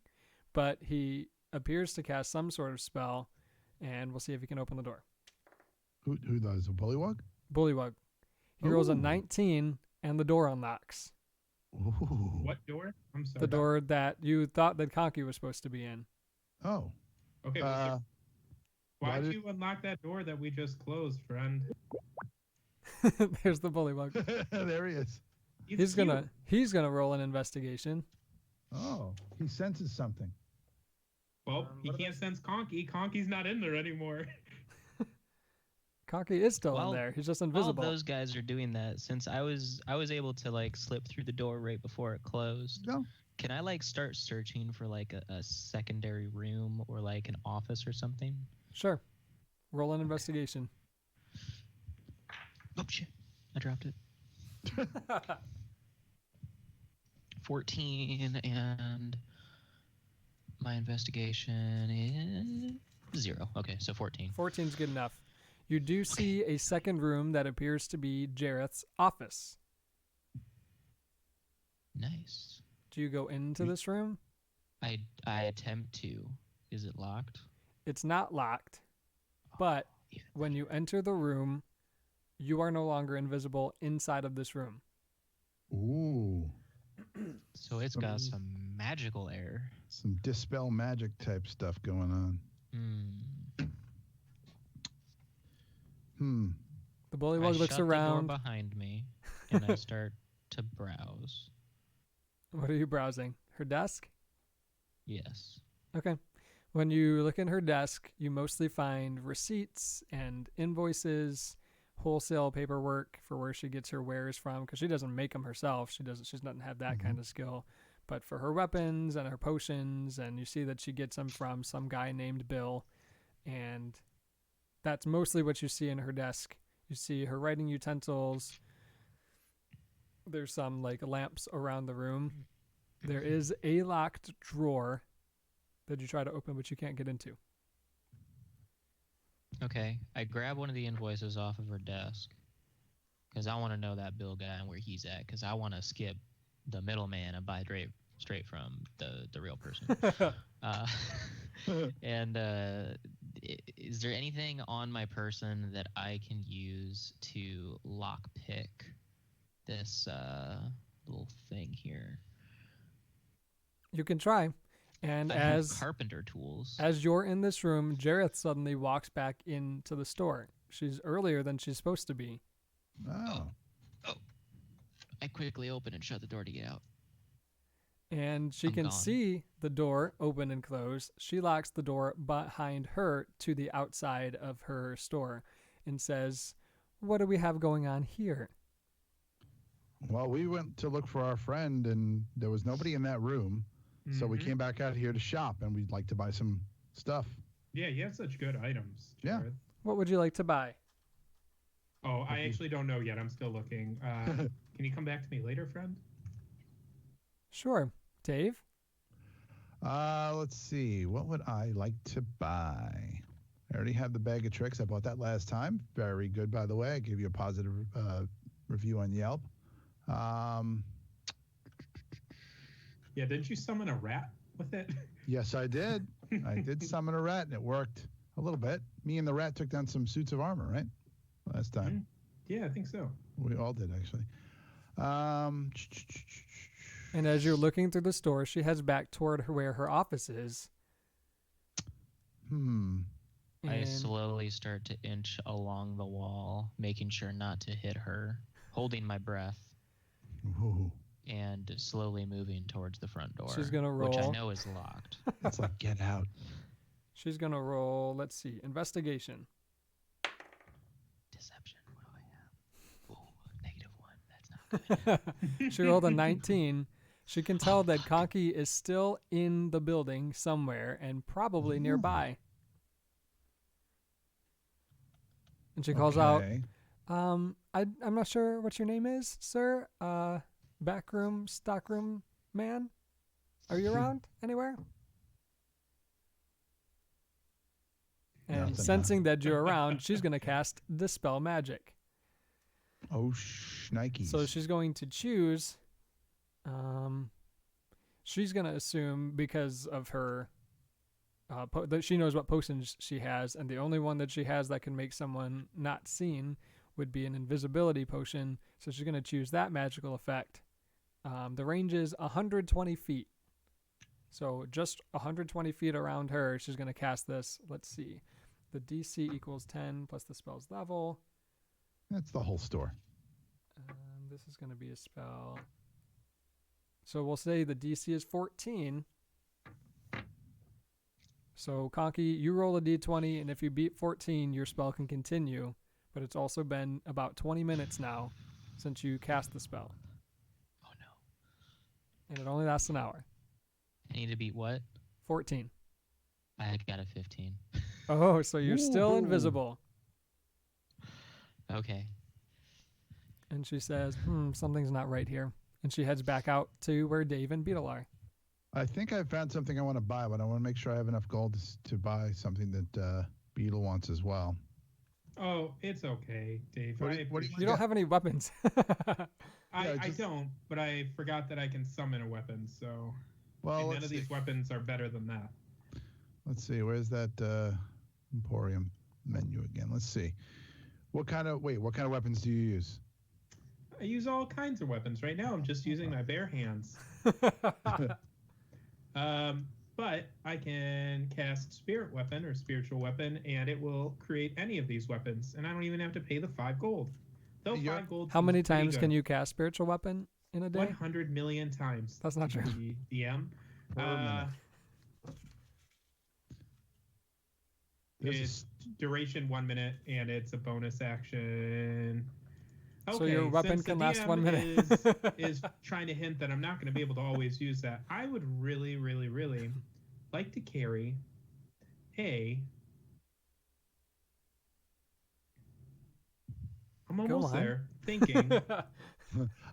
but he appears to cast some sort of spell, and we'll see if he can open the door. Who does? A bullywug? Bullywug. He rolls a Ooh. 19, and the door unlocks. Ooh. What door? I'm sorry. The door that you thought that Conky was supposed to be in. Oh. Okay. Why'd why did- you unlock that door that we just closed, friend? There's the Bullywug. There he is. He's gonna roll an investigation. Oh, he senses something. Well, he can't sense Conky. Conky's not in there anymore. Conky is still in Well, there. He's just All invisible. those guys are doing that since I was able to like slip through the door right before it closed. No. Can I like start searching for like a secondary room or like an office or something? Sure. Roll an investigation. Oh shit! I dropped it. 14 and my investigation is 0. Okay, so 14. 14's good enough. You do see a second room that appears to be Jareth's office. Nice. Do you go into this room? I attempt to. Is it locked? It's not locked, but Even when you enter the room, you are no longer invisible inside of this room. Ooh. So it's got some magical air. Some dispel magic type stuff going on. The I Bullywug looks shut around. the door behind me and I start to browse. What are you browsing? Her desk? Yes. Okay. When you look in her desk, you mostly find receipts and invoices, wholesale paperwork for where she gets her wares from, because she doesn't make them herself. She doesn't have that kind of skill. But for her weapons and her potions, and you see that she gets them from some guy named Bill, and that's mostly what you see in her desk. You see her writing utensils. There's some like lamps around the room, There is a locked drawer that you try to open, but you can't get into. Okay, I grab one of the invoices off of her desk because I want to know that bill guy and where he's at because I want to skip the middleman and buy straight from the real person. Uh, and is there anything on my person that I can use to lock pick this little thing here? You can try. And I have carpenter tools. As you're in this room, Jareth suddenly walks back into the store. She's earlier than she's supposed to be. Oh. I quickly open and shut the door to get out. And she I'm can gone. see the door open and close. She locks the door behind her to the outside of her store and says, "What do we have going on here?" Well, we went to look for our friend, and there was nobody in that room. So we came back out here to shop, and we'd like to buy some stuff. Yeah, you have such good items. Yeah. Jared. What would you like to buy? Oh, I actually don't know yet. I'm still looking. Can you come back to me later, friend? Sure. Dave? Let's see. What would I like to buy? I already have the bag of tricks. I bought that last time. Very good, by the way. I gave you a positive review on Yelp. Yeah, didn't you summon a rat with it? Yes, I did. I did summon a rat, and it worked a little bit. Me and the rat took down some suits of armor, right? Last time. Yeah, I think so. We all did, actually. And as you're looking through the store, she heads back toward where her office is. I And slowly start to inch along the wall, making sure not to hit her, holding my breath, Ooh. and slowly moving towards the front door. She's gonna roll. Which I know is locked. It's like, get out. She's going to roll, let's see, investigation. Deception. What do I have? Ooh, -1. That's not good. She rolled a 19. She can tell that Conky is still in the building somewhere and probably nearby. And she calls out, Okay. I'm not sure what your name is, sir. Backroom, stockroom man? Are you around anywhere? And Nothing, sensing that you're around, she's going to cast Dispel Magic. Oh, shnikes. So she's going to choose. She's going to assume because of her that she knows what potions she has, and the only one that she has that can make someone not seen would be an invisibility potion. So she's going to choose that magical effect. The range is 120 feet. So just 120 feet around her, she's going to cast this. Let's see. The DC equals 10 plus the spell's level. That's the whole store. This is going to be a spell. So we'll say the DC is 14. So, Conky, you roll a d20, and if you beat 14, your spell can continue. But it's also been about 20 minutes now since you cast the spell. Oh no. And it only lasts an hour. I need to beat what? 14. I got a 15. Oh, so you're still Ooh. invisible. Okay. And she says, something's not right here. And she heads back out to where Dave and Beetle are. I think I found something I want to buy, but I want to make sure I have enough gold to buy something that Beetle wants as well. Oh, it's okay, Dave. What do you You don't have any weapons. I just- don't, but I forgot that I can summon a weapon, so Well, and none let's of see. these weapons are better than that. Let's see. Where's that Emporium menu again? Let's see. What kind of weapons do you use? I use all kinds of weapons. Right now I'm just using my bare hands. But I can cast Spirit Weapon or Spiritual Weapon, and it will create any of these weapons, and I don't even have to pay the 5 gold. Though You're- 5 gold. How many seems pretty times good. can you cast Spiritual Weapon in a day? 100 million times. That's not true. The DM. Per minute. There's a It's duration 1 minute, and it's a bonus action. So your weapon since the can last DM 1 minute. is trying to hint that I'm not going to be able to always use that. I would really, really, really like to carry I'm Go almost on. there. Thinking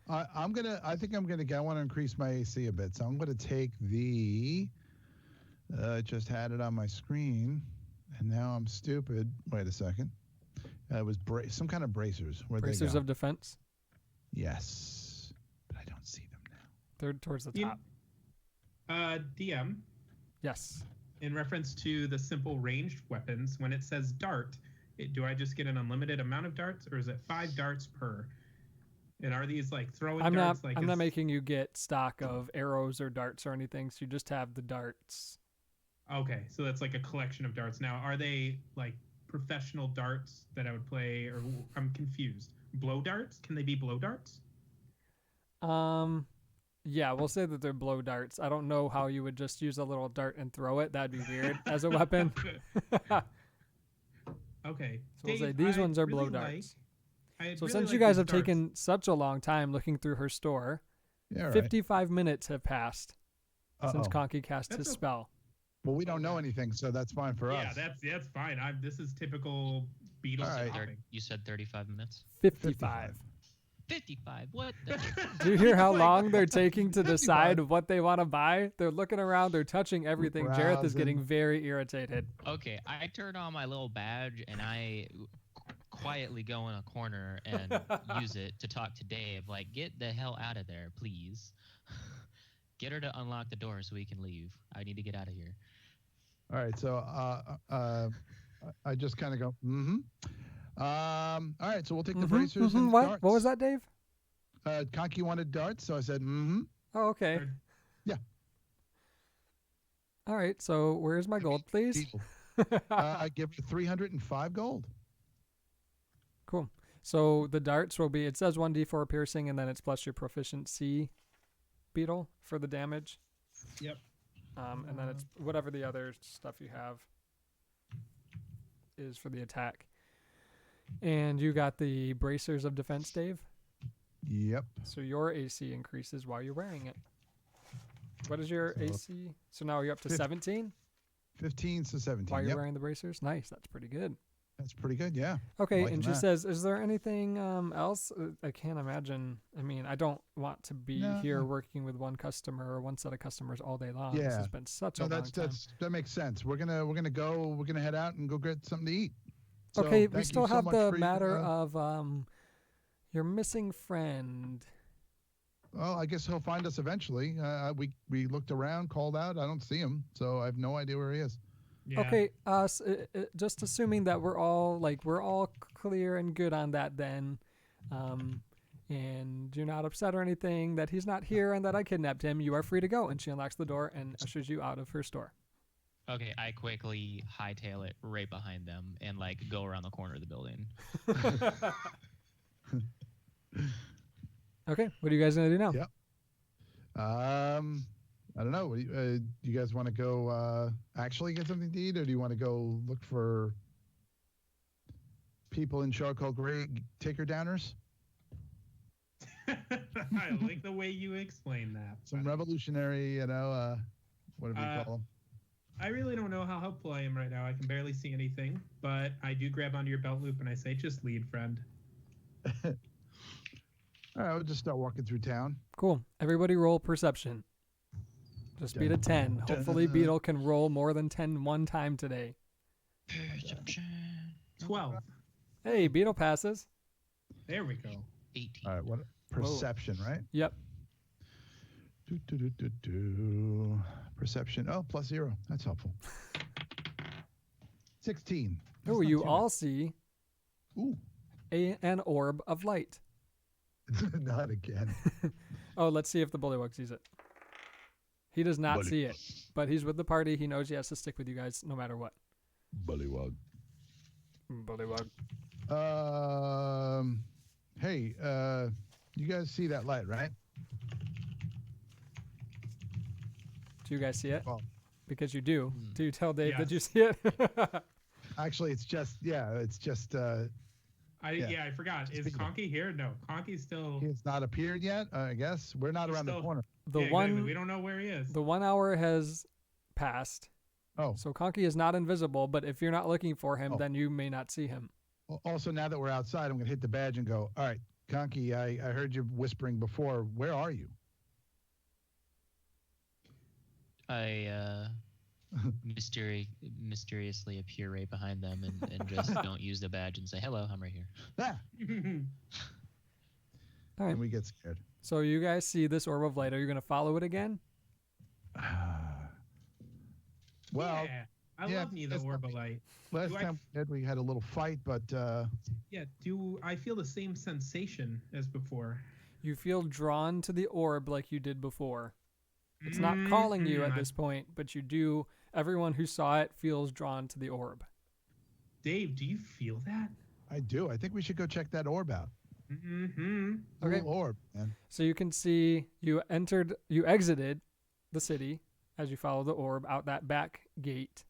I think I'm gonna. I want to increase my AC a bit, so I'm gonna take the. I just had it on my screen, and now I'm stupid. Wait a second. It was some kind of bracers. Where'd they Bracers go? of defense. Yes, but I don't see them now. They're towards the You- top. DM, Yes. in reference to the simple ranged weapons, when it says dart, do I just get an unlimited amount of darts, or is it 5 darts per? And are these like throwing I'm darts? not making you get stock of arrows or darts or anything. So you just have the darts. Okay, so that's like a collection of darts. Now, are they like professional darts that I would play, or I'm confused? Blow darts? Can they be blow darts? Yeah, we'll say that they're blow darts. I don't know how you would just use a little dart and throw it. That'd be weird as a weapon. Okay. So we'll say Dave, these I'd ones are blow really darts. I'd So really since you like guys these have darts. taken such a long time looking through her store, Yeah, right. 55 minutes have passed since Uh-oh. Conky cast That's his a- spell. Well, we don't know anything, so that's fine for Yeah, us. that's fine. This is typical Beatles All right. hopping. You said 35 minutes. 55. 55. What? The Do you hear how long they're taking to 55. decide what they want to buy? They're looking around, they're touching everything. Jareth is getting Browsing. very irritated. Okay, I turn on my little badge and I quietly go in a corner and use it to talk to Dave. Like, get the hell out of there, please. Get her to unlock the door so we can leave. I need to get out of here. All right, so I just kind of go, mm-hmm. All right, so we'll take the bracers and What? darts. What was that, Dave? Conky wanted darts, so I said, mm-hmm. Oh, okay. Or- Yeah. All right, so where's my gold, please? Deal. I give her 305 gold. Cool. So the darts will be, it says 1d4 piercing, and then it's plus your proficiency, Beetle, for the damage. Yep. And then it's whatever the other stuff you have is for the attack. And you got the bracers of defense, Dave. Yep. So your AC increases while you're wearing it. What is your So- AC? So now you're up to Fif- 17 15 to 17. while you're Yep. wearing the bracers? Nice. That's pretty good. That's pretty good, yeah. Okay, Liking and she that. says, is there anything else? I can't imagine. I mean, I don't want to be No. here working with one customer or one set of customers all day long. This Yeah. has been such No, a long that's time. that makes sense. We're gonna head out and go get something to eat. So, Okay, we thank you still so have much the for your, matter of your missing friend. Well, I guess he'll find us eventually. We looked around, called out. I don't see him, so I have no idea where he is. Yeah. Okay, just assuming that we're all clear and good on that then, and you're not upset or anything that he's not here and that I kidnapped him, you are free to go. And she unlocks the door and ushers you out of her store. Okay, I quickly hightail it right behind them and like go around the corner of the building. Okay, what are you guys gonna do now? Yep. I don't know. Do you guys want to go actually get something to eat, or do you want to go look for people in charcoal gray taker downers? I like the way you explain that. Some revolutionary, whatever you call them. I really don't know how helpful I am right now. I can barely see anything, but I do grab onto your belt loop and I say, just lead, friend. All right, we'll just start walking through town. Cool. Everybody roll perception. Just beat a 10. Hopefully Beetle can roll more than 10 one time today. Perception. 12. Hey, Beetle passes. There we go. 18. All right, what perception, right? Yep. Perception. Oh, +0. That's helpful. 16. That's Oh, not you too all see bad. Ooh. an orb of light. Not again. Oh, let's see if the bullywug sees it. He does not Bully- see it, but he's with the party. He knows he has to stick with you guys no matter what. Bullywug. Bullywug. Hey, you guys see that light, right? Do you guys see it? Well- Because you do. Hmm. Do you tell Dave that Yes. you see it? Actually, it's just I forgot. Is Speaking of- Conky here? No, Conky's still. he has not appeared yet. I guess we're not He's around the still- corner. The Yeah, exactly. one We don't know where he is. the 1 hour has passed. Oh, So Conky is not invisible, but if you're not looking for him, Oh. then you may not see him. also now that we're outside, I'm gonna hit the badge and go. All right, Conky, I heard you whispering before. Where are you? I mysteriously appear right behind them and just don't use the badge and say, hello, I'm right here. Ah, All right. and we get scared. So you guys see this orb of light. Are you going to follow it again? Well, yeah, I yeah, love me the that's orb of light. last Do I- time we had a little fight, but Yeah, do I feel the same sensation as before? You feel drawn to the orb like you did before. It's not calling you at this point, but you do. Everyone who saw it feels drawn to the orb. Dave, do you feel that? I do. I think we should go check that orb out. Mm-hmm. The Okay. little orb, man. So you can see you exited the city as you follow the orb out that back gate.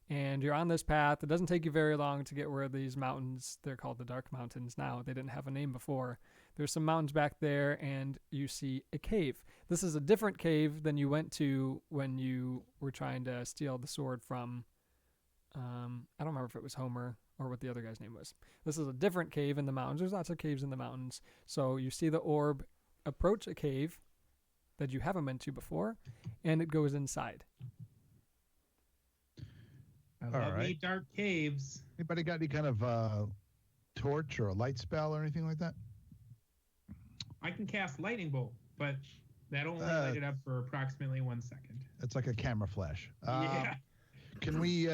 And you're on this path. It doesn't take you very long to get where these mountains, they're called the Dark Mountains now. They didn't have a name before. There's some mountains back there, and you see a cave. This is a different cave than you went to when you were trying to steal the sword from, I don't remember if it was Homer or what the other guy's name was. This is a different cave in the mountains. There's lots of caves in the mountains. So you see the orb approach a cave that you haven't been to before, and it goes inside. I All love me right. dark caves. Anybody got any kind of torch or a light spell or anything like that? I can cast lightning bolt, but that only Uh, light it up for approximately 1 second. It's like a camera flash. Yeah. Can we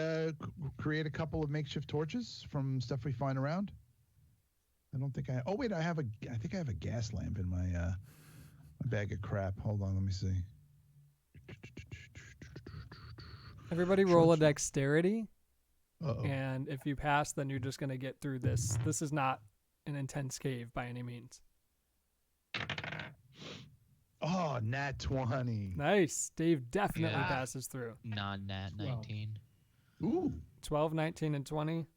create a couple of makeshift torches from stuff we find around? I don't think I. Oh wait, I think I have a gas lamp in my bag of crap. Hold on, let me see. Everybody roll a dexterity, Uh-oh. and if you pass, then you're just going to get through this. This is not an intense cave by any means. Oh, nat 20. Nice. Dave definitely Yeah. passes through. Non-nat Well. 19. Ooh. 12, 19, and 20,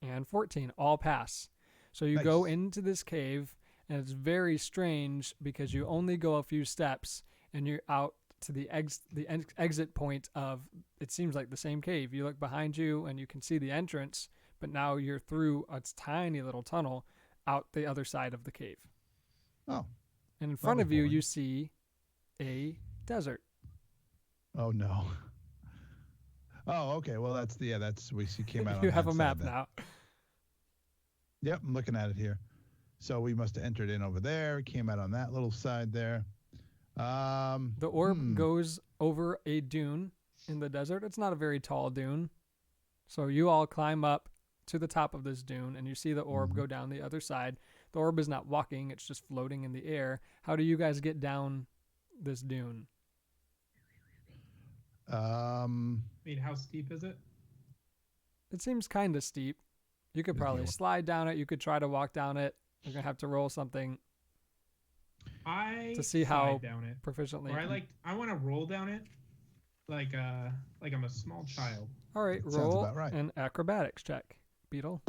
and 14 all pass. So you Nice. go into this cave, and it's very strange because you only go a few steps, and you're out to the exit point of, it seems like the same cave. You look behind you, and you can see the entrance, but now you're through a tiny little tunnel out the other side of the cave. Oh. And in front of you, boring. you see a desert. Oh no. Oh, okay. Well, that's we see came out. You on have that a side map then. now. Yep, I'm looking at it here. So we must have entered in over there. Came out on that little side there. The orb goes over a dune in the desert. It's not a very tall dune. So you all climb up to the top of this dune, and you see the orb go down the other side. The orb is not walking. It's just floating in the air. How do you guys get down this dune? I mean, how steep is it? It seems kind of steep. You could probably slide down it. You could try to walk down it. You're going to have to roll something I to see how slide down it. proficiently. Or I want to roll down it like I'm a small child. All right, Sounds roll about right. an acrobatics check, Beetle.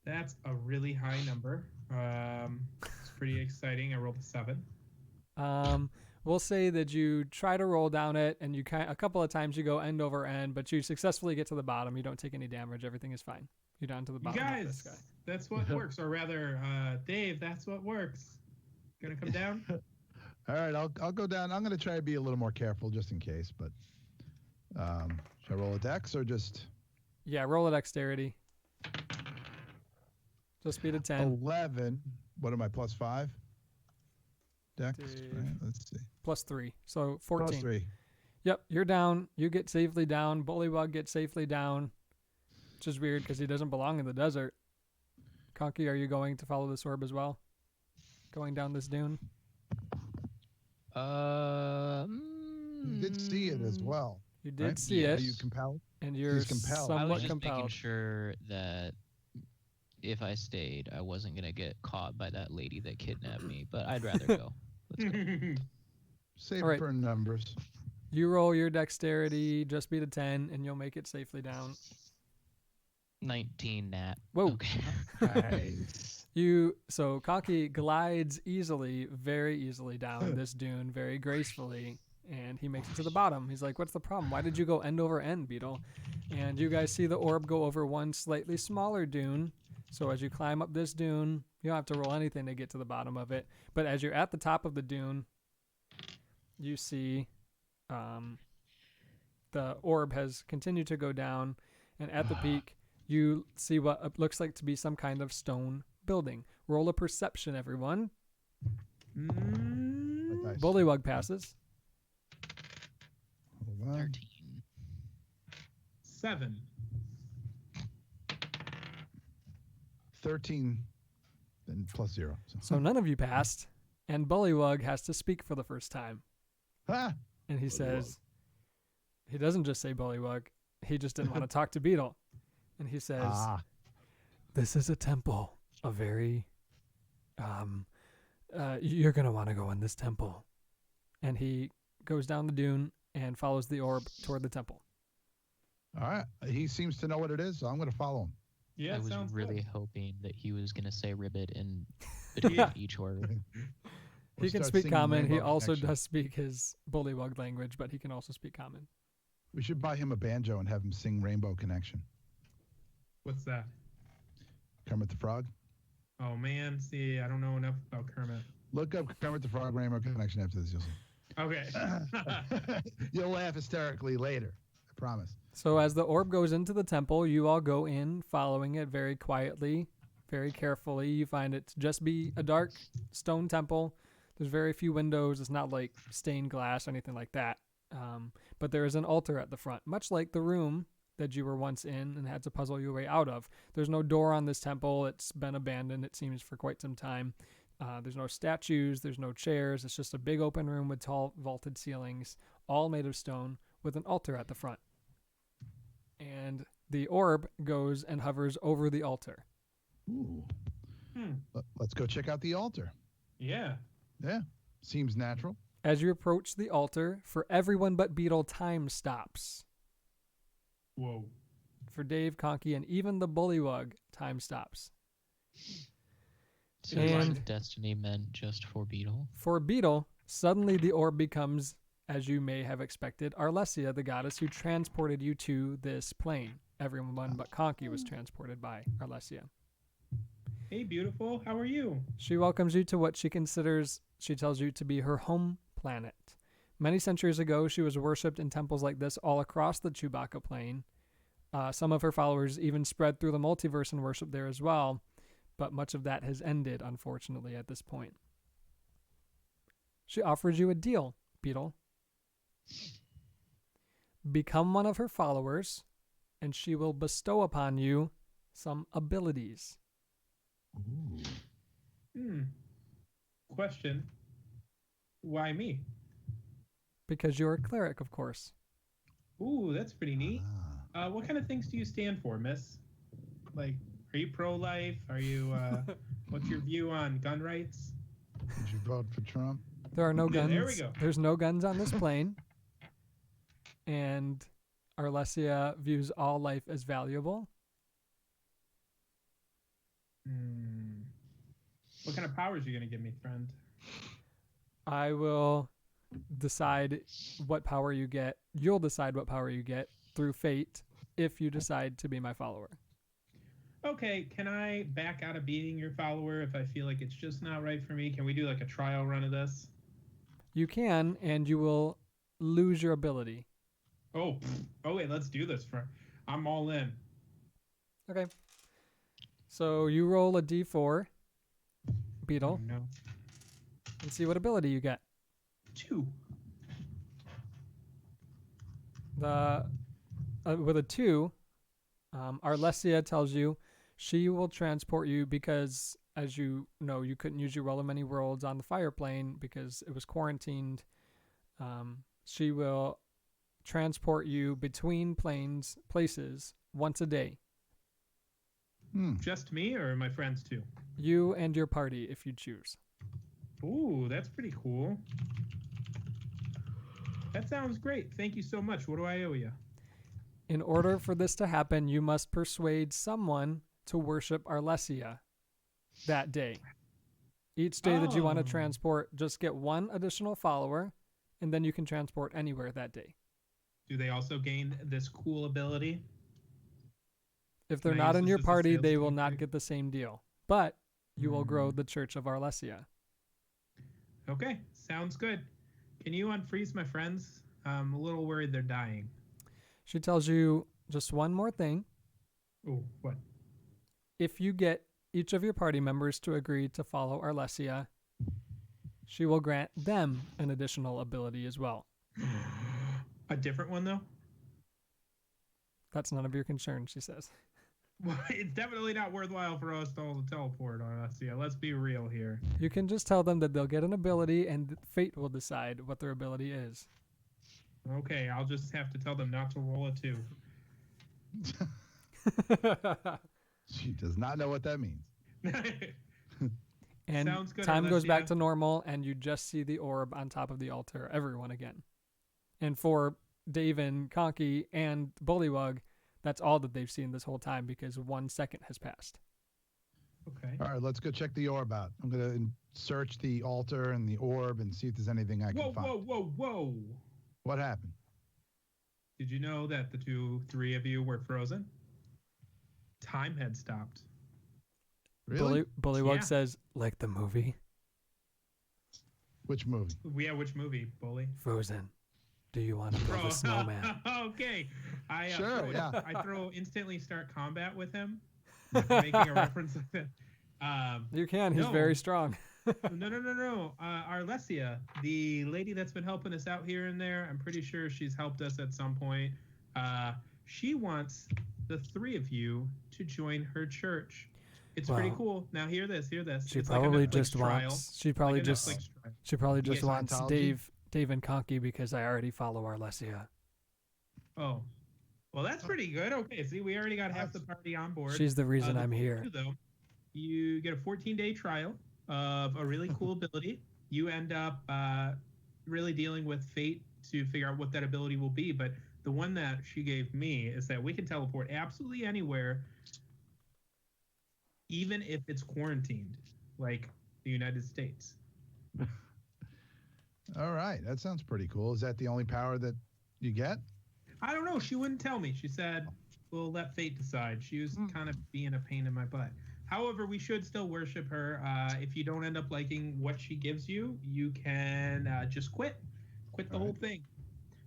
That's a really high number. It's pretty exciting. I rolled a 7. We'll say that you try to roll down it, and a couple of times you go end over end, but you successfully get to the bottom. You don't take any damage. Everything is fine. You're down to the You bottom of this guys, guy. that's what works. Or rather, Dave, that's what works. Gonna come down? All right, I'll go down. I'm going to try to be a little more careful just in case. But should I roll a dex or just Yeah, roll a dexterity. Just speed of 10. 11? What am I, plus 5? Dex, Dave. right? Let's see. Plus 3. So 14. Plus 3. Yep, you're down. You get safely down. Bullywug gets safely down, which is weird because he doesn't belong in the desert. Conky, are you going to follow this orb as well? Going down this dune? You did see it as well. You did right? see Are it, you compelled? and you're He's compelled. I was somewhat just making compelled. sure that if I stayed, I wasn't going to get caught by that lady that kidnapped me, but I'd rather go. Let's go. Save All right. for numbers. You roll your dexterity, just beat a 10, and you'll make it safely down. 19 nat. Whoa. Okay. So Conky glides very easily down this dune, very gracefully, and he makes it to the bottom. He's like, "What's the problem? Why did you go end over end, Beetle?" And you guys see the orb go over one slightly smaller dune So as you climb up this dune, you don't have to roll anything to get to the bottom of it. But as you're at the top of the dune, you see the orb has continued to go down, and at the peak, you see what looks like to be some kind of stone building. Roll a perception, everyone. Nice. Bullywug passes. Hold on. 13. 7. 13, then plus 0. So none of you passed, and Bullywug has to speak for the first time. Ah! And he says, he doesn't just say Bullywug, he just didn't want to talk to Beetle. And he says, this is a temple, a very, you're going to want to go in this temple. And he goes down the dune and follows the orb toward the temple. All right. He seems to know what it is, so I'm going to follow him. Yeah, I was sounds really good. hoping that he was going to say ribbit in between each word. He can start speak singing common. He Rainbow also Connection. does speak his Bullywug language, but he can also speak common. We should buy him a banjo and have him sing Rainbow Connection. What's that? Kermit the Frog. Oh man, see, I don't know enough about Kermit. Look up Kermit the Frog Rainbow Connection after this. You'll see. Okay. You'll laugh hysterically later. I promise. So as the orb goes into the temple, you all go in, following it very quietly, very carefully. You find it to just be a dark stone temple. There's very few windows. It's not like stained glass or anything like that. But there is an altar at the front, much like the room that you were once in and had to puzzle your way out of. There's no door on this temple. It's been abandoned, it seems, for quite some time. There's no statues. There's no chairs. It's just a big open room with tall vaulted ceilings, all made of stone, with an altar at the front. And the orb goes and hovers over the altar. Ooh. Hmm. Let's go check out the altar. Yeah. Yeah. Seems natural. As you approach the altar, for everyone but Beetle, time stops. Whoa. For Dave, Conky, and even the Bullywug, time stops. So And- is Destiny meant just for Beetle? For Beetle, suddenly the orb becomes, as you may have expected, Arlesia, the goddess who transported you to this plane. Everyone but Conky was transported by Arlesia. Hey, beautiful. How are you? She welcomes you to what she considers, she tells you, to be her home planet. Many centuries ago, she was worshipped in temples like this all across the Chewbacca plain. Some of her followers even spread through the multiverse and worship there as well, but much of that has ended, unfortunately, at this point. She offers you a deal, Beetle. Become one of her followers, and she will bestow upon you some abilities. Ooh. Question. Why me? Because you're a cleric, of course. Ooh, that's pretty neat. Ah. What kind of things do you stand for, miss? Like, are you pro-life? Are you, what's your view on gun rights? Did you vote for Trump? There are no Yeah, guns. there we go. There's no guns on this plane. And Arlesia views all life as valuable. What kind of powers are you going to give me, friend? I will decide what power you get. You'll decide what power you get through fate if you decide to be my follower. Okay, can I back out of being your follower if I feel like it's just not right for me? Can we do like a trial run of this? You can, and you will lose your ability. Oh, wait, let's do this. I'm all in. Okay. So you roll a d4, Beetle, Oh, no. and see what ability you get. 2. With a 2, Arlesia tells you she will transport you because, as you know, you couldn't use your Roll of Many Worlds on the fire plane because it was quarantined. She will transport you between places once a day. Just me or my friends too? You and your party, if you choose. Ooh, that's pretty cool. That sounds great. Thank you so much. What do I owe you? In order for this to happen, you must persuade someone to worship Arlesia that day. Each day that you want to Oh. transport, just get one additional follower, and then you can transport anywhere that day. Do they also gain this cool ability? If they're Can I not use in this your as a party, sales they will guinea not pig? get the same deal. But you will grow Hmm. the Church of Arlesia. Okay, sounds good. Can you unfreeze my friends? I'm a little worried they're dying. She tells you just one more thing. Oh, what? If you get each of your party members to agree to follow Arlesia, she will grant them an additional ability as well. A different one though? That's none of your concern, she says. Well, it's definitely not worthwhile for us to all teleport on us. Yeah, let's be real here. You can just tell them that they'll get an ability and fate will decide what their ability is. Okay, I'll just have to tell them not to roll a 2. She does not know what that means. And Sounds good, time goes back Alessia. to normal, and you just see the orb on top of the altar, everyone again. And for Dave and Conky and Bullywug, that's all that they've seen this whole time because 1 second has passed. Okay. All right, let's go check the orb out. I'm going to search the altar and the orb and see if there's anything I can find. Whoa. What happened? Did you know that the three of you were frozen? Time had stopped. Really? Bullywug Yeah. says, like the movie Which movie? Yeah, which movie, Bully? Frozen. Do you want to build a snowman? Okay. I Sure, yeah. I throw instantly start combat with him, making a reference of it. You can. He's No. very strong. No. Arlesia, the lady that's been helping us out here and there, I'm pretty sure she's helped us at some point. She wants the 3 of you to join her church. It's pretty Well, cool. Now hear this. She It's probably like a Netflix just trial. wants. She probably Like a just. Netflix trial. She probably You just get wants Scientology? Dave and Conky because I already follow Arlesia. Oh, well, that's pretty good. Okay, see, we already got half the party on board. She's the reason The I'm two of here. you, though, you get a 14-day trial of a really cool ability. You end up really dealing with fate to figure out what that ability will be. But the one that she gave me is that we can teleport absolutely anywhere, even if it's quarantined, like the United States. All right, that sounds pretty cool. Is that the only power that you get? I don't know. She wouldn't tell me. She said, we'll let fate decide. She was kind of being a pain in my butt. However, we should still worship her. If you don't end up liking what she gives you, you can just quit the whole thing.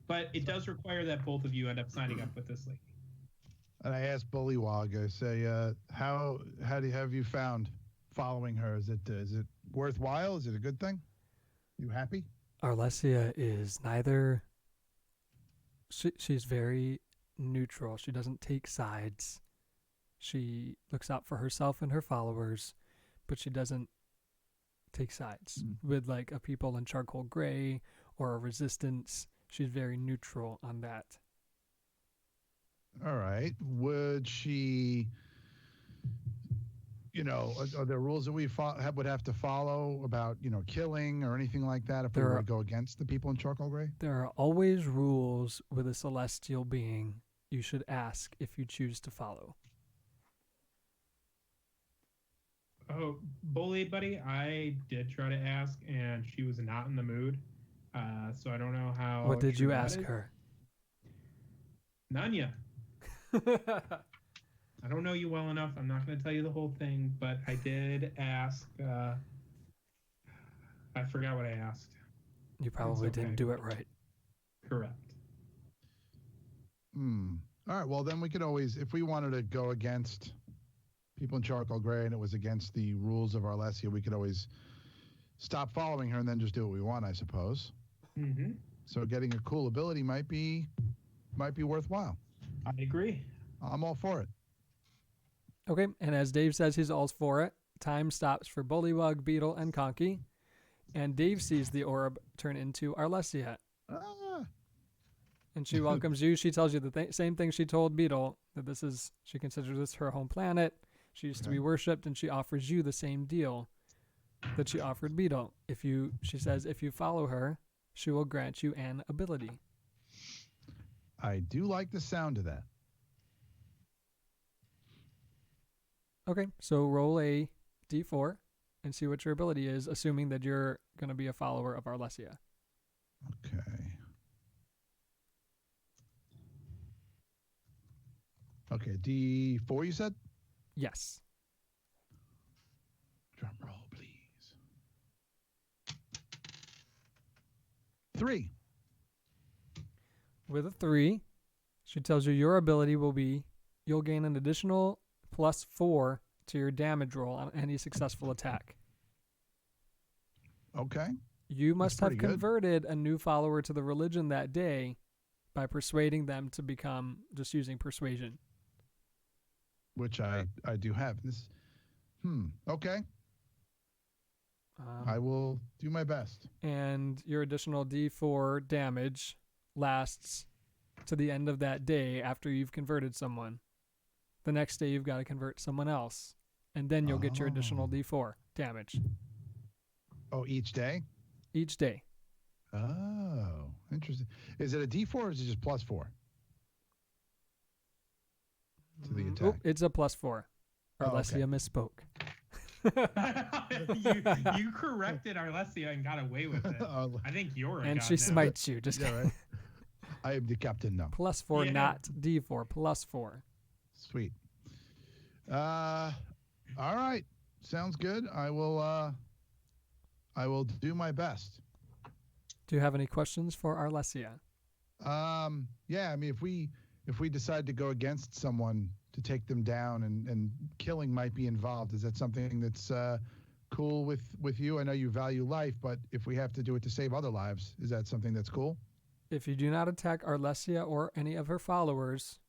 But it does require that both of you end up signing up with this lady. And I asked Bullywog, I say, how have you found following her? Is it worthwhile? Is it a good thing? You happy? Arlesia is neither. She's very neutral. She doesn't take sides. She looks out for herself and her followers, but she doesn't take sides with like a people in charcoal gray or a resistance. She's very neutral on that. All right. Would she, are there rules that we would have to follow about, killing or anything like that if we were to go against the people in charcoal gray? There are always rules with a celestial being you should ask if you choose to follow. Oh, Bully, buddy, I did try to ask, and she was not in the mood. So I don't know how. What did true you that ask is. her? Nanya. I don't know you well enough. I'm not going to tell you the whole thing, but I did ask. I forgot what I asked. You probably okay. didn't do it right. Correct. All right. Well, then we could always, if we wanted to go against people in charcoal gray and it was against the rules of Arlesia, we could always stop following her and then just do what we want, I suppose. Mm-hmm. So getting a cool ability might be worthwhile. I agree. I'm all for it. Okay, and as Dave says he's all for it, time stops for Bullywug, Beetle, and Conky, and Dave sees the orb turn into Arlesia. And she welcomes you. She tells you the same thing she told Beetle, that she considers this her home planet. She used to be worshipped, and she offers you the same deal that she offered Beetle. She says if you follow her, she will grant you an ability. I do like the sound of that. Okay, so roll a d4 and see what your ability is, assuming that you're going to be a follower of Arlesia. Okay. Okay, D4 you said? Yes. Drum roll, please. 3. With a 3, she tells you your ability will be you'll gain an additional +4 to your damage roll on any successful attack. Okay. You must have pretty good. converted a new follower to the religion that day by persuading them to become just using persuasion. Which I do have. This. Okay. I will do my best. And your additional D4 damage lasts to the end of that day after you've converted someone. The next day you've got to convert someone else, and then you'll get your additional D4 damage Oh, each day? each day. Oh, interesting. Is it a D4 or is it just +4 to the attack? It's a +4. Oh, Arlesia misspoke. you corrected Arlesia and got away with it. I think you're a And god she now. smites you. Just Yeah, right. I am the captain now. +4, Yeah. not D4. +4. Sweet. All right. Sounds good. I will do my best. Do you have any questions for Arlesia? Yeah, I mean, if we decide to go against someone to take them down and killing might be involved, is that something that's cool with you? I know you value life, but if we have to do it to save other lives, is that something that's cool? If you do not attack Arlesia or any of her followers,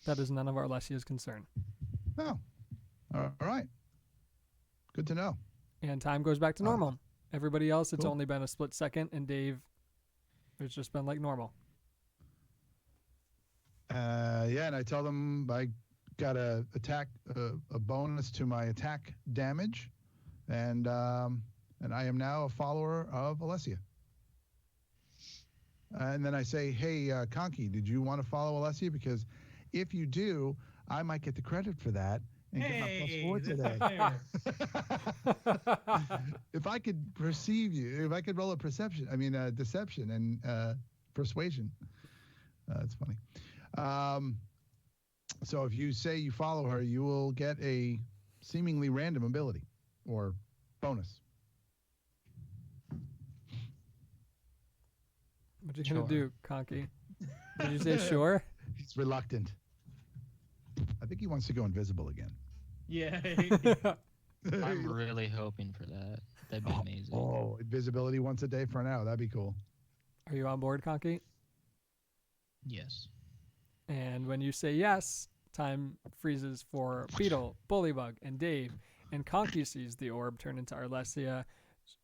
that is none of Arlesia's concern. Oh, all right. Good to know. And time goes back to normal. Everybody else, it's cool. only been a split second, and Dave, it's just been like normal. Yeah, and I tell them I got a bonus to my attack damage, and I am now a follower of Alessia. And then I say, hey, Conky, did you want to follow Alessia? Because if you do, I might get the credit for that and get my +4 today. If I could perceive you, if I could roll a deception and persuasion. That's funny. So if you say you follow her, you will get a seemingly random ability or bonus. What you gonna Sure. do, Conky? Did you say sure? He's reluctant. I think he wants to go invisible again. Yeah. I'm really hoping for that. That'd be amazing. Oh, invisibility once a day for an hour. That'd be cool. Are you on board, Conky? Yes. And when you say yes, time freezes for Beetle, Bullybug, and Dave. And Conky sees the orb turn into Arlesia.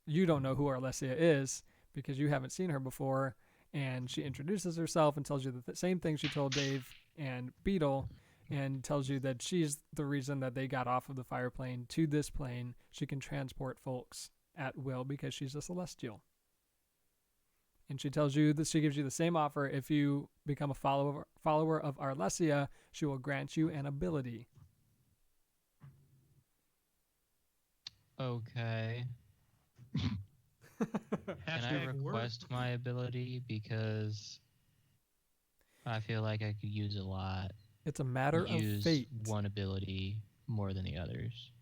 You don't know who Arlesia is because you haven't seen her before. And she introduces herself and tells you the same thing she told Dave and Beetle, and tells you that she's the reason that they got off of the fire plane to this plane. She can transport folks at will because she's a celestial. And she tells you that she gives you the same offer. If you become a follower of Arlesia, she will grant you an ability. Okay. Can I request my ability? Because I feel like I could use a lot. It's a matter of fate. One ability more than the others.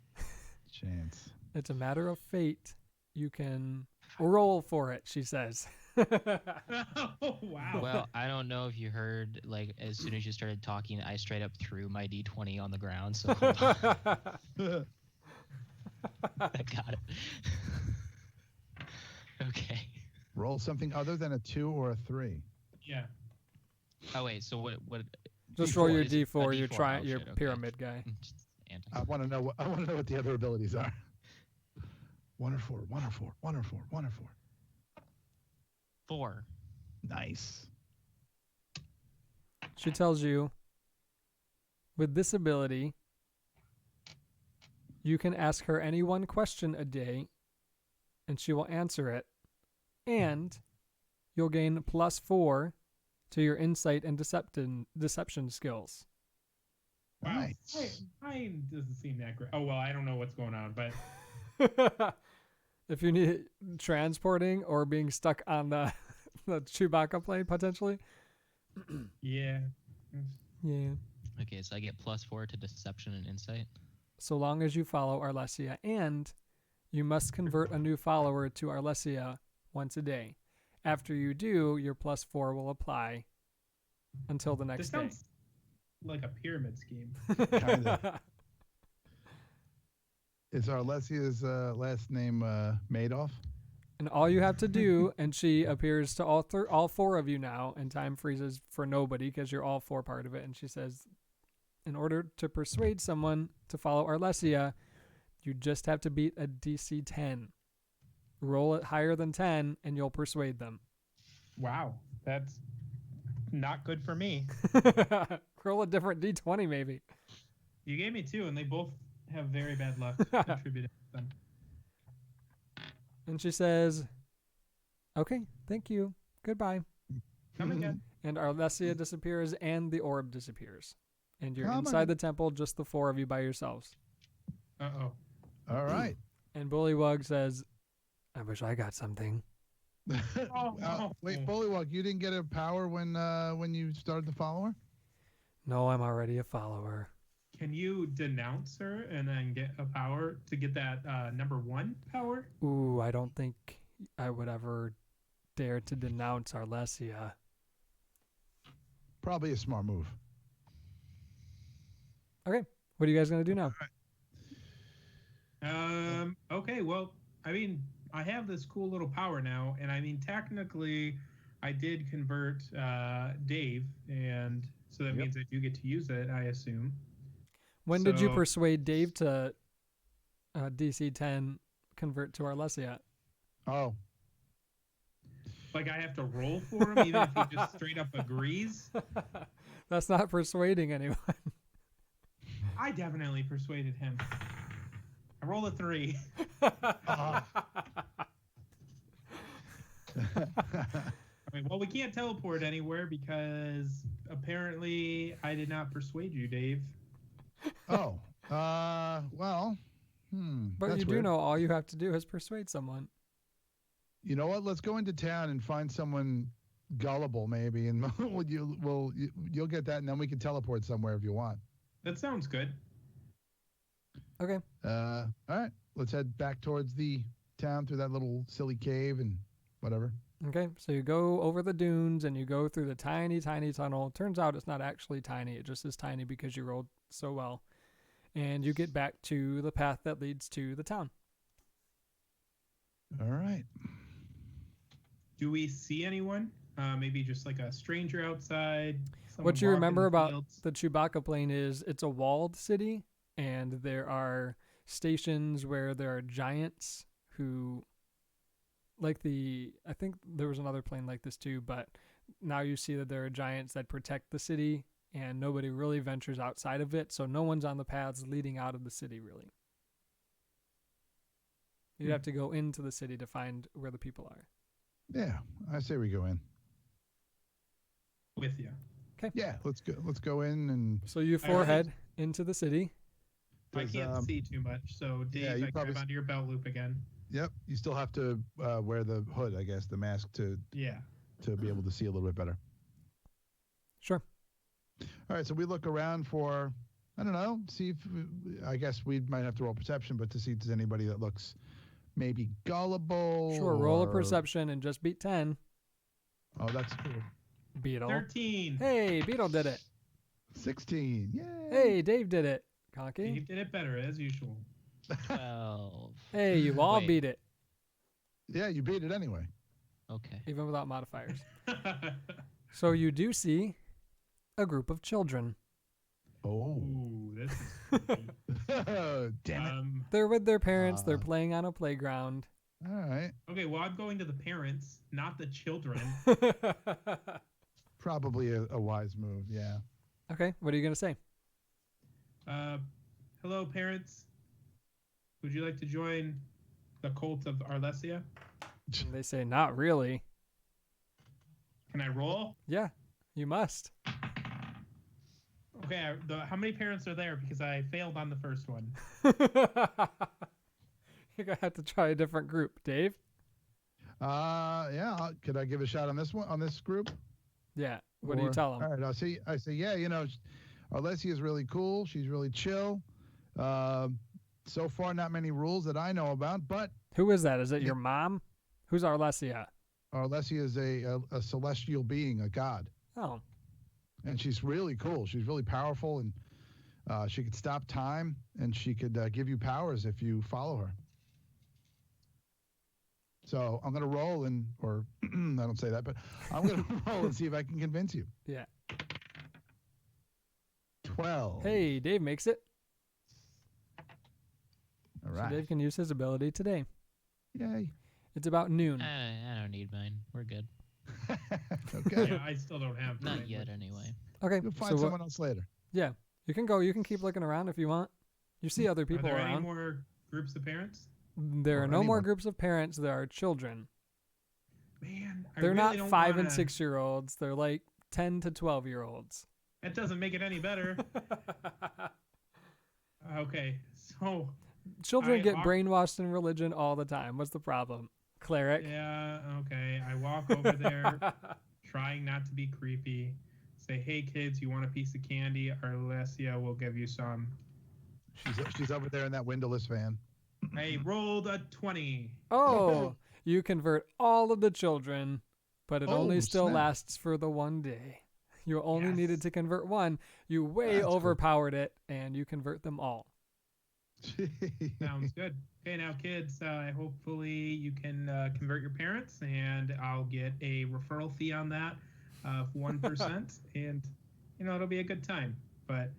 Chance. It's a matter of fate. You can roll for it, she says. Oh, wow. Well, I don't know if you heard, like, as soon as you started talking, I straight up threw my D20 on the ground. So hold on. I got it. Okay. Roll something other than a 2 or a 3. Yeah. Oh wait. So what? Just D4 roll your is a D4. You're D4. trying. Oh, You're shit, okay. pyramid guy. Just anti- I want to know what the other abilities are. 1 or 4. 1 or 4. 1 or 4. 1 or 4. 4. Nice. She tells you, with this ability, you can ask her any one question a day, and she will answer it. And you'll gain +4 to your insight and deception skills. Wow. Nice. Mine doesn't seem that great. Oh, well, I don't know what's going on, but If you need transporting or being stuck on the Chewbacca plane, potentially. yeah. Yeah. Okay, so I get +4 to deception and insight. So long as you follow Arlesia, and you must convert a new follower to Arlesia once a day. After you do, your +4 will apply until the This next day. sounds like a pyramid scheme. Kinda. Is Arlesia's last name Madoff? And all you have to do, and she appears to all four of you now, and time freezes for nobody because you're all four part of it. And she says, in order to persuade someone to follow Arlesia, you just have to beat a DC 10. Roll it higher than 10, and you'll persuade them. Wow, that's not good for me. Roll a different D20, maybe. You gave me 2, and they both have very bad luck attributed to them. And she says, okay, thank you. Goodbye. Come again. And Arlesia disappears, and the orb disappears. And you're Come inside on. the temple, just the four of you by yourselves. Uh-oh. All right. And Bullywug says, I wish I got something. Wait, Bullywug, you didn't get a power when you started the follower? No, I'm already a follower. Can you denounce her and then get a power to get that number 1 power? Ooh, I don't think I would ever dare to denounce Arlesia. Probably a smart move. Okay, what are you guys going to do now? Okay, well, I mean, I have this cool little power now, and I mean, technically, I did convert Dave, and so that means I do get to use it, I assume. When did you So- persuade Dave to DC 10 convert to Arlesia? Oh, Like, I have to roll for him, even if he just straight up agrees? That's not persuading anyone. I definitely persuaded him. I rolled a 3. Well, we can't teleport anywhere because apparently I did not persuade you, Dave. oh. Well. But That's you do weird. know all you have to do is persuade someone. You know what? Let's go into town and find someone gullible, maybe, and you'll get that, and then we can teleport somewhere if you want. That sounds good. Okay. All right. Let's head back towards the town through that little silly cave and whatever. Okay, so you go over the dunes and you go through the tiny, tiny tunnel. Turns out it's not actually tiny. It just is tiny because you rolled so well. And you get back to the path that leads to the town. All right. Do we see anyone? Maybe just like a stranger outside. someone What you walking remember the about fields? the Chewbacca plane is it's a walled city, and there are stations where there are giants who, I think there was another plane like this too, but now you see that there are giants that protect the city, and nobody really ventures outside of it, so no one's on the paths leading out of the city, really. You'd have to go into the city to find where the people are. Yeah, I say we go in. With you. Yeah, let's go. Let's go in and. So you I four really- head into the city. I Does, can't see too much, so Dave, yeah, you I probably grab onto your belt loop again. Yep. You still have to wear the hood, I guess, the mask to Yeah. be able to see a little bit better. Sure. All right, so we look around for, I don't know, see if, I guess we might have to roll perception, but to see if there's anybody that looks maybe gullible. Sure, roll a or- perception and just beat 10. Oh, that's cool. Beetle. 13. Hey, Beetle did it. 16. Yay. Hey, Dave did it. Conky. Dave did it better, as usual. 12. Hey, you all Wait. beat it, Yeah, you beat it anyway. Okay. even without modifiers. So you do see a group of children. Oh. Ooh, this is spooky. Damn it. They're with their parents. They're Uh. playing on a playground. All right. Okay, well, I'm going to the parents, not the children. Probably a wise move. Yeah. Okay, what are you going to say? Hello, parents. Would you like to join the cult of Arlesia? And they say, not really. Can I roll? Yeah, you must. Okay, how many parents are there? Because I failed on the first one. You're going to have to try a different group. Dave? Yeah. Could I give a shot on this one, on this group? Yeah, what do you Or- tell them? All right. I say, yeah, Alessia is really cool. She's really chill. So far, not many rules that I know about, but Who is that? Is it your mom? Who's Arlesia? Alessia is a celestial being, a god. Oh, And she's really cool. She's really powerful, and she could stop time, and she could give you powers if you follow her. So I'm going to roll or I don't say that, but I'm going to roll and see if I can convince you. yeah. 12. Hey, Dave makes it. All So right. Dave can use his ability today. Yay. It's about noon. I don't need mine. We're good. Okay. Yeah, I still don't have Not mine, yet, but- anyway. Okay. You'll so find someone else later. Yeah, you can go. You can keep looking around if you want. You see other people Are there around. any more groups of parents? There Or are no more anyone. groups of parents. There are children. Man, I They're really not don't 5 and wanna- 6-year-olds. They're like 10 to 12-year-olds. That doesn't make it any better. Okay, so Children I get off- brainwashed in religion all the time. What's the problem? Cleric. yeah, okay. I walk over there, trying not to be creepy. Say, hey kids, you want a piece of candy? Arlesia will give you some. She's over there in that windowless van. I rolled a 20. Oh, you convert all of the children, but it only Oh, still snap. lasts for the one day. You only Yes. needed to convert one. You way That's cool. overpowered it, and you convert them all. Sounds good. Okay, now kids, hopefully you can convert your parents, and I'll get a referral fee on that of 1%, and it'll be a good time. But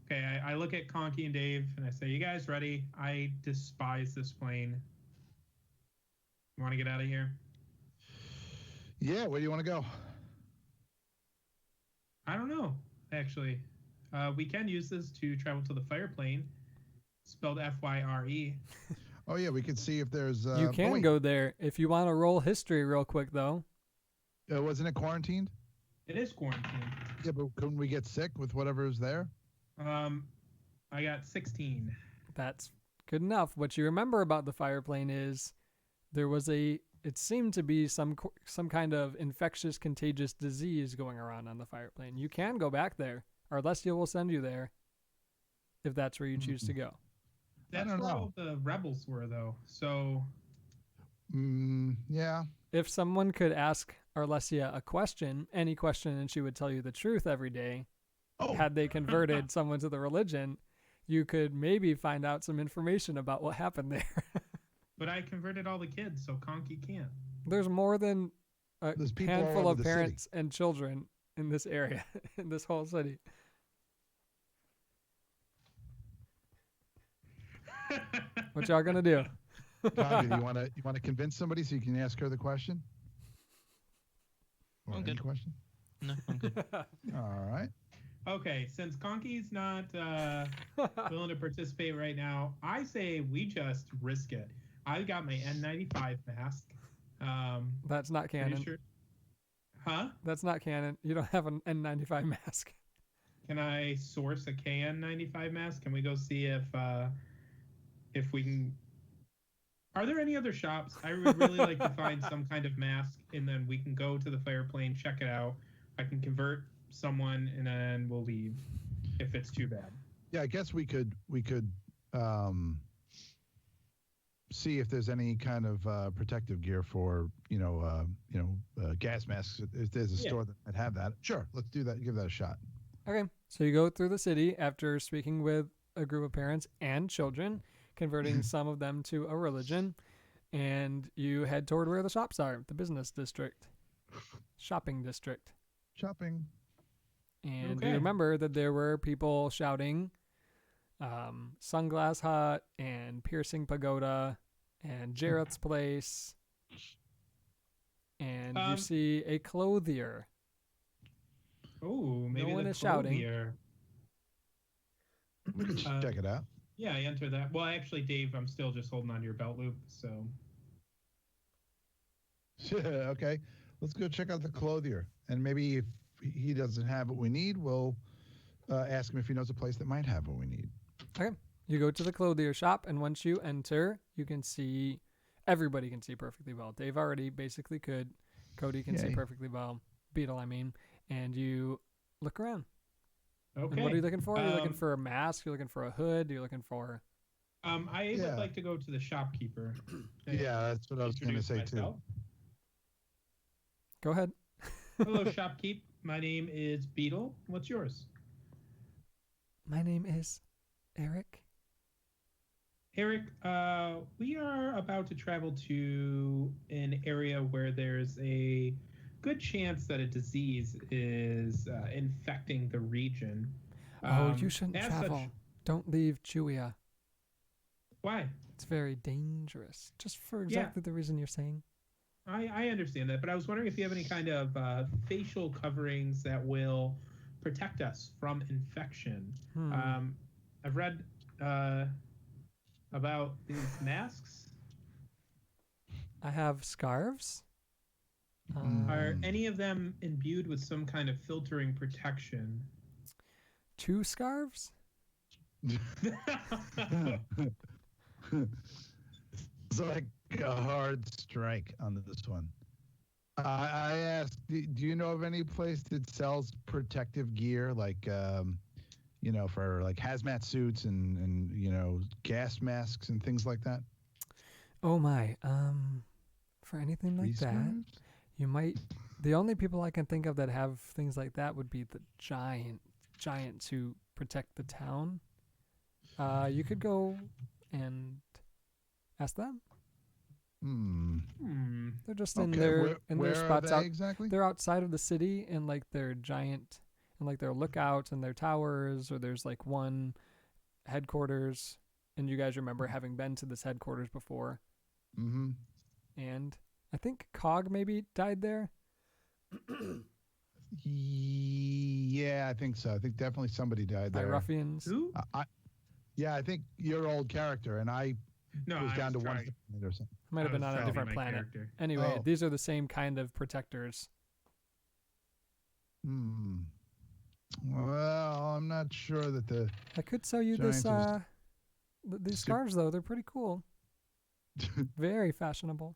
okay, I look at Conky and Dave, and I say, "You guys ready? I despise this plane. You want to get out of here?" Yeah, where do you want to go? I don't know, actually. We can use this to travel to the fire plane, spelled Fyre. Oh, yeah, we could see if there's... You can go there if you want to roll history real quick, though. Wasn't it quarantined? It is quarantined. Yeah, but couldn't we get sick with whatever's there? I got 16. That's good enough. What you remember about the fire plane is there was it seemed to be some kind of infectious, contagious disease going around on the fire plane. You can go back there, or Alessia will send you there if that's where you choose to go. That's don't where know. all the rebels were, though. So Yeah. If someone could ask Arlesia a question, any question, and she would tell you the truth every day, Oh, had they converted someone to the religion, you could maybe find out some information about what happened there. but I converted all the kids, so Conky can't. There's more than a There's people all handful over of the city. parents and children in this area, in this whole city. What y'all gonna do? Connie, do you want to convince somebody so you can ask her the question? Or I'm any good. question? No, I'm good. All right. Okay, since Conky's not willing to participate right now, I say we just risk it. I got my N95 mask. That's not Pretty canon. sure. Huh? That's not canon. You don't have an N95 mask. Can I source a KN95 mask? Can we go see if we can? Are there any other shops? I would really like to find some kind of mask, and then we can go to the fire plane, check it out. I can convert someone, and then we'll leave if it's too bad. Yeah, I guess we could see if there's any kind of protective gear for gas masks. If there's a Yeah. store that have that, sure, let's do that. Give that a shot. Okay, so you go through the city after speaking with a group of parents and children, converting some of them to a religion, and you head toward where the shops are, the business district, shopping district. Shopping. And Okay. you remember that there were people shouting Sunglass Hut and Piercing Pagoda and Jareth's Place. And you see a clothier. Oh, maybe one the is shouting. clothier. We can check it out. Yeah, I enter that. Well, actually, Dave, I'm still just holding on to your belt loop, so. Okay, let's go check out the clothier, and maybe if he doesn't have what we need, we'll ask him if he knows a place that might have what we need. You go to the clothier shop, and once you enter, you can see, everybody can see perfectly well. Dave already basically could. Cody can see Yay. perfectly well. Beetle, I mean. And you look around. Okay. And what are you looking for? You're looking for a mask? You're looking for a hood? You're looking for... I Yeah. would like to go to the shopkeeper. and Yeah, that's what I was going to introduce say myself. too. Go ahead. Hello, shopkeep. My name is Beetle. What's yours? My name is Eric. Eric, we are about to travel to an area where there's a good chance that a disease is infecting the region. Oh, you shouldn't as travel. such- Don't leave Julia. Why? It's very dangerous. Just for exactly the reason you're saying. I understand that, but I was wondering if you have any kind of facial coverings that will protect us from infection. I've read about these masks. I have scarves. Are any of them imbued with some kind of filtering protection? 2 scarves? It's like a hard strike on this one. I asked, do you know of any place that sells protective gear, like, for like hazmat suits and gas masks and things like that? Oh my. For anything like that, Scarves? you might... The only people I can think of that have things like that would be the giants who protect the town. You could go and ask them. They're just in their spots are they out. exactly? They're outside of the city in like their giant and like their lookouts and their towers, or there's like one headquarters. And you guys remember having been to this headquarters before. Mm-hmm. And I think Cog maybe died there. Yeah, I think so. I think definitely somebody died By there. ruffians. Who? I think your old character, and I No, was I down was to one trying- planet or something. Might have I been was on a trying to be different my planet. character. Anyway, Oh. these are the same kind of protectors. Well, I'm not sure that the I could sell you this Giants these scarves though. They're pretty cool. Very fashionable.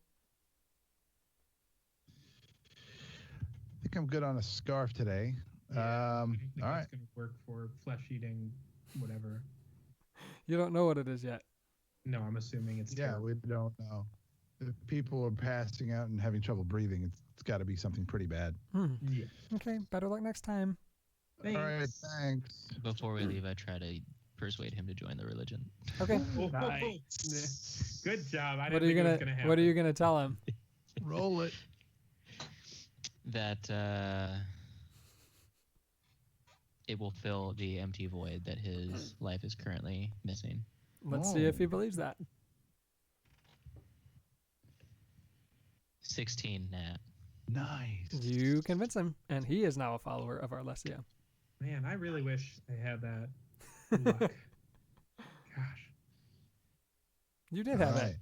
I think I'm good on a scarf today. Yeah, I don't think all that's right. going to work for flesh-eating, whatever. You don't know what it is yet. No, I'm assuming it's Yeah, terrible. we don't know. If people are passing out and having trouble breathing, it's got to be something pretty bad. Yeah. Okay, better luck next time. All right, Thanks. thanks. Before we leave, I try to persuade him to join the religion. Okay. Oh, Nice. good job. I What didn't are you think it was gonna going to happen. What are you gonna tell him? Roll it. That it will fill the empty void that his life is currently missing. Let's see if he believes that. 16, Nat. Nice. You convince him, and he is now a follower of Arlesia. Man, I really wish I had that luck. Gosh. You did All have right. it.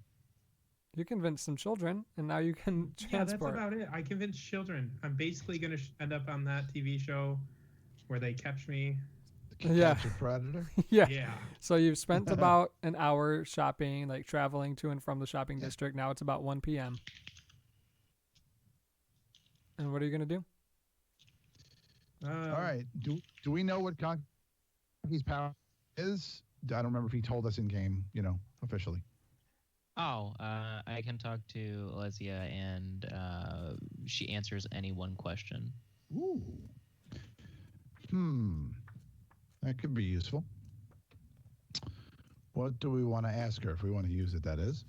You convinced some children, and now you can Yeah, that's transport. about it. I convinced children. I'm basically going to end up on that TV show where they catch me. Yeah. Catch a predator. Yeah. Yeah. So you've spent about an hour shopping, like traveling to and from the shopping district. Now it's about 1 p.m. And what are you gonna do? All right. Do we know what Conky's power is? I don't remember if he told us in game, officially. Oh, I can talk to Alesia, and she answers any one question. Ooh. That could be useful. What do we want to ask her if we want to use it, that is?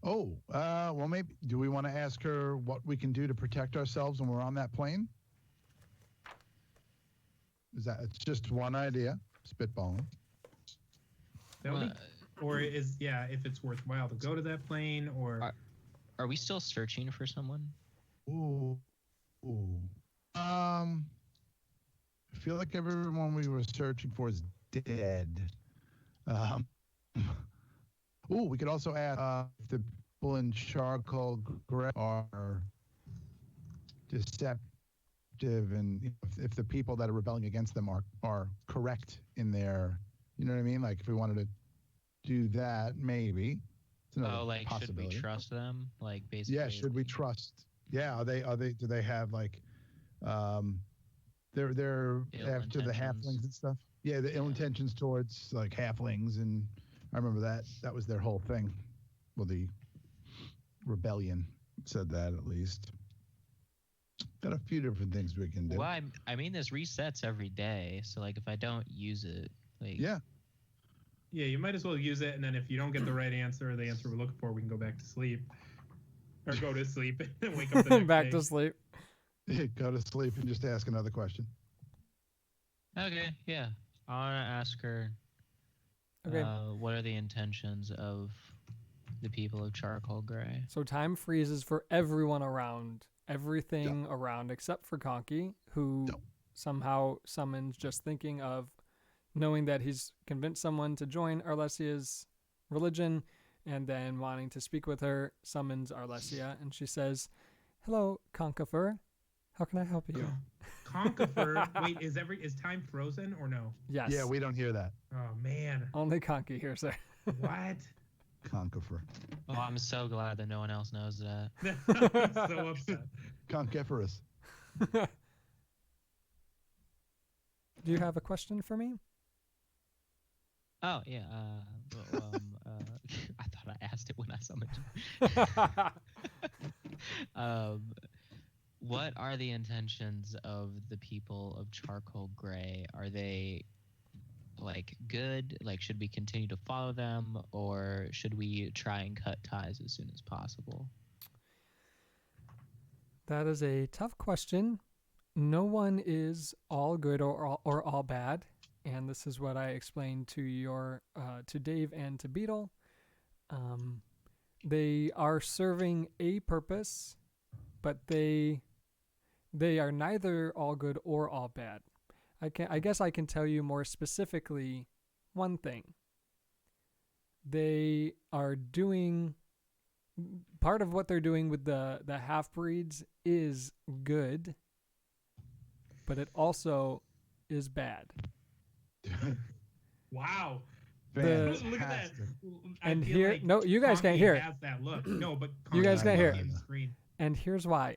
Oh, well, maybe. Do we want to ask her what we can do to protect ourselves when we're on that plane? It's just one idea, spitballing. That would be, or if it's worthwhile to go to that plane, or Are we still searching for someone? Ooh. I feel like everyone we were searching for is dead. We could also ask if the people in Charcoal Gray are deceptive, and if the people that are rebelling against them are correct in their, you know what I mean? Like if we wanted to do that, maybe. It's another Should we possibility. trust them? Like basically. Yeah, should we trust? Yeah, are they? Do they have like Um, they're Ill after the intentions. halflings and stuff. Yeah, the ill Yeah. intentions towards like halflings, and I remember that was their whole thing. Well, the rebellion said that at least. Got a few different things we can do. Well, I mean, this resets every day, so like if I don't use it, like Yeah, Yeah, you might as well use it, and then if you don't get the right answer or the answer we're looking for, we can go back to sleep. Or go to sleep and wake up the next Back day. to sleep. go to sleep and just ask another question. okay, yeah, I want to ask her. Okay. What are the intentions of the people of Charcoal Gray? So time freezes for everyone around, everything around except for Conky, who Yep. somehow summons just thinking of knowing that he's convinced someone to join Arlesia's religion and then wanting to speak with her, summons Arlesia, and she says, "Hello, Conkifer. How can I help you?" Conkifer. Wait, is time frozen or no? Yes. Yeah, we don't hear that. Oh man. Only Conky hears her. What? Conkifer. Oh, I'm so glad that no one else knows that. I'm so upset. Conkiferous. Do you have a question for me? Oh yeah. I thought I asked it when I summoned you. What are the intentions of the people of Charcoal Gray? Are they like good? Like, should we continue to follow them, or should we try and cut ties as soon as possible? That is a tough question. No one is all good or all bad, and this is what I explained to Dave and to Beetle. They are serving a purpose, but they are neither all good or all bad. I guess I can tell you more specifically one thing. They are doing part of what they're doing with the half breeds is good, but it also is bad. Wow. The- Look at that. Fantastic. I And feel here- like no, you guys can't Conky hear it. has that look. No, but You guys Conky can't hear has it. on the screen. And here's why.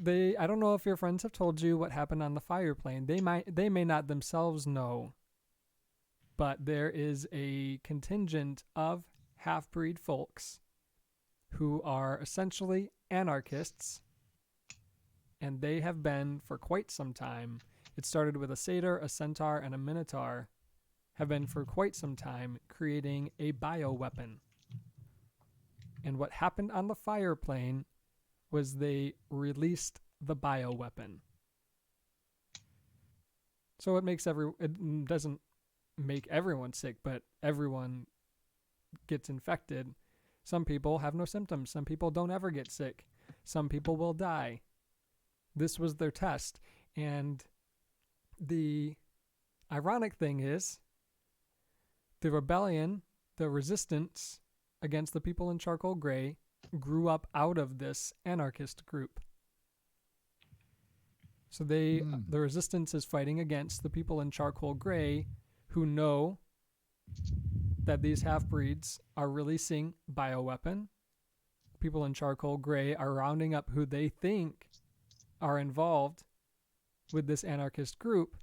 I don't know if your friends have told you what happened on the fire plane. They may not themselves know, but there is a contingent of half-breed folks who are essentially anarchists, and they have been for quite some time. It started with a satyr, a centaur, and a minotaur, have been for quite some time creating a bioweapon. And what happened on the fire plane was they released the bioweapon. So it doesn't make everyone sick, but everyone gets infected. Some people have no symptoms. Some people don't ever get sick. Some people will die. This was their test. And the ironic thing is, the rebellion, the resistance against the people in Charcoal Gray grew up out of this anarchist group. So the resistance is fighting against the people in Charcoal Gray who know that these half-breeds are releasing bioweapon. People in Charcoal Gray are rounding up who they think are involved with this anarchist group,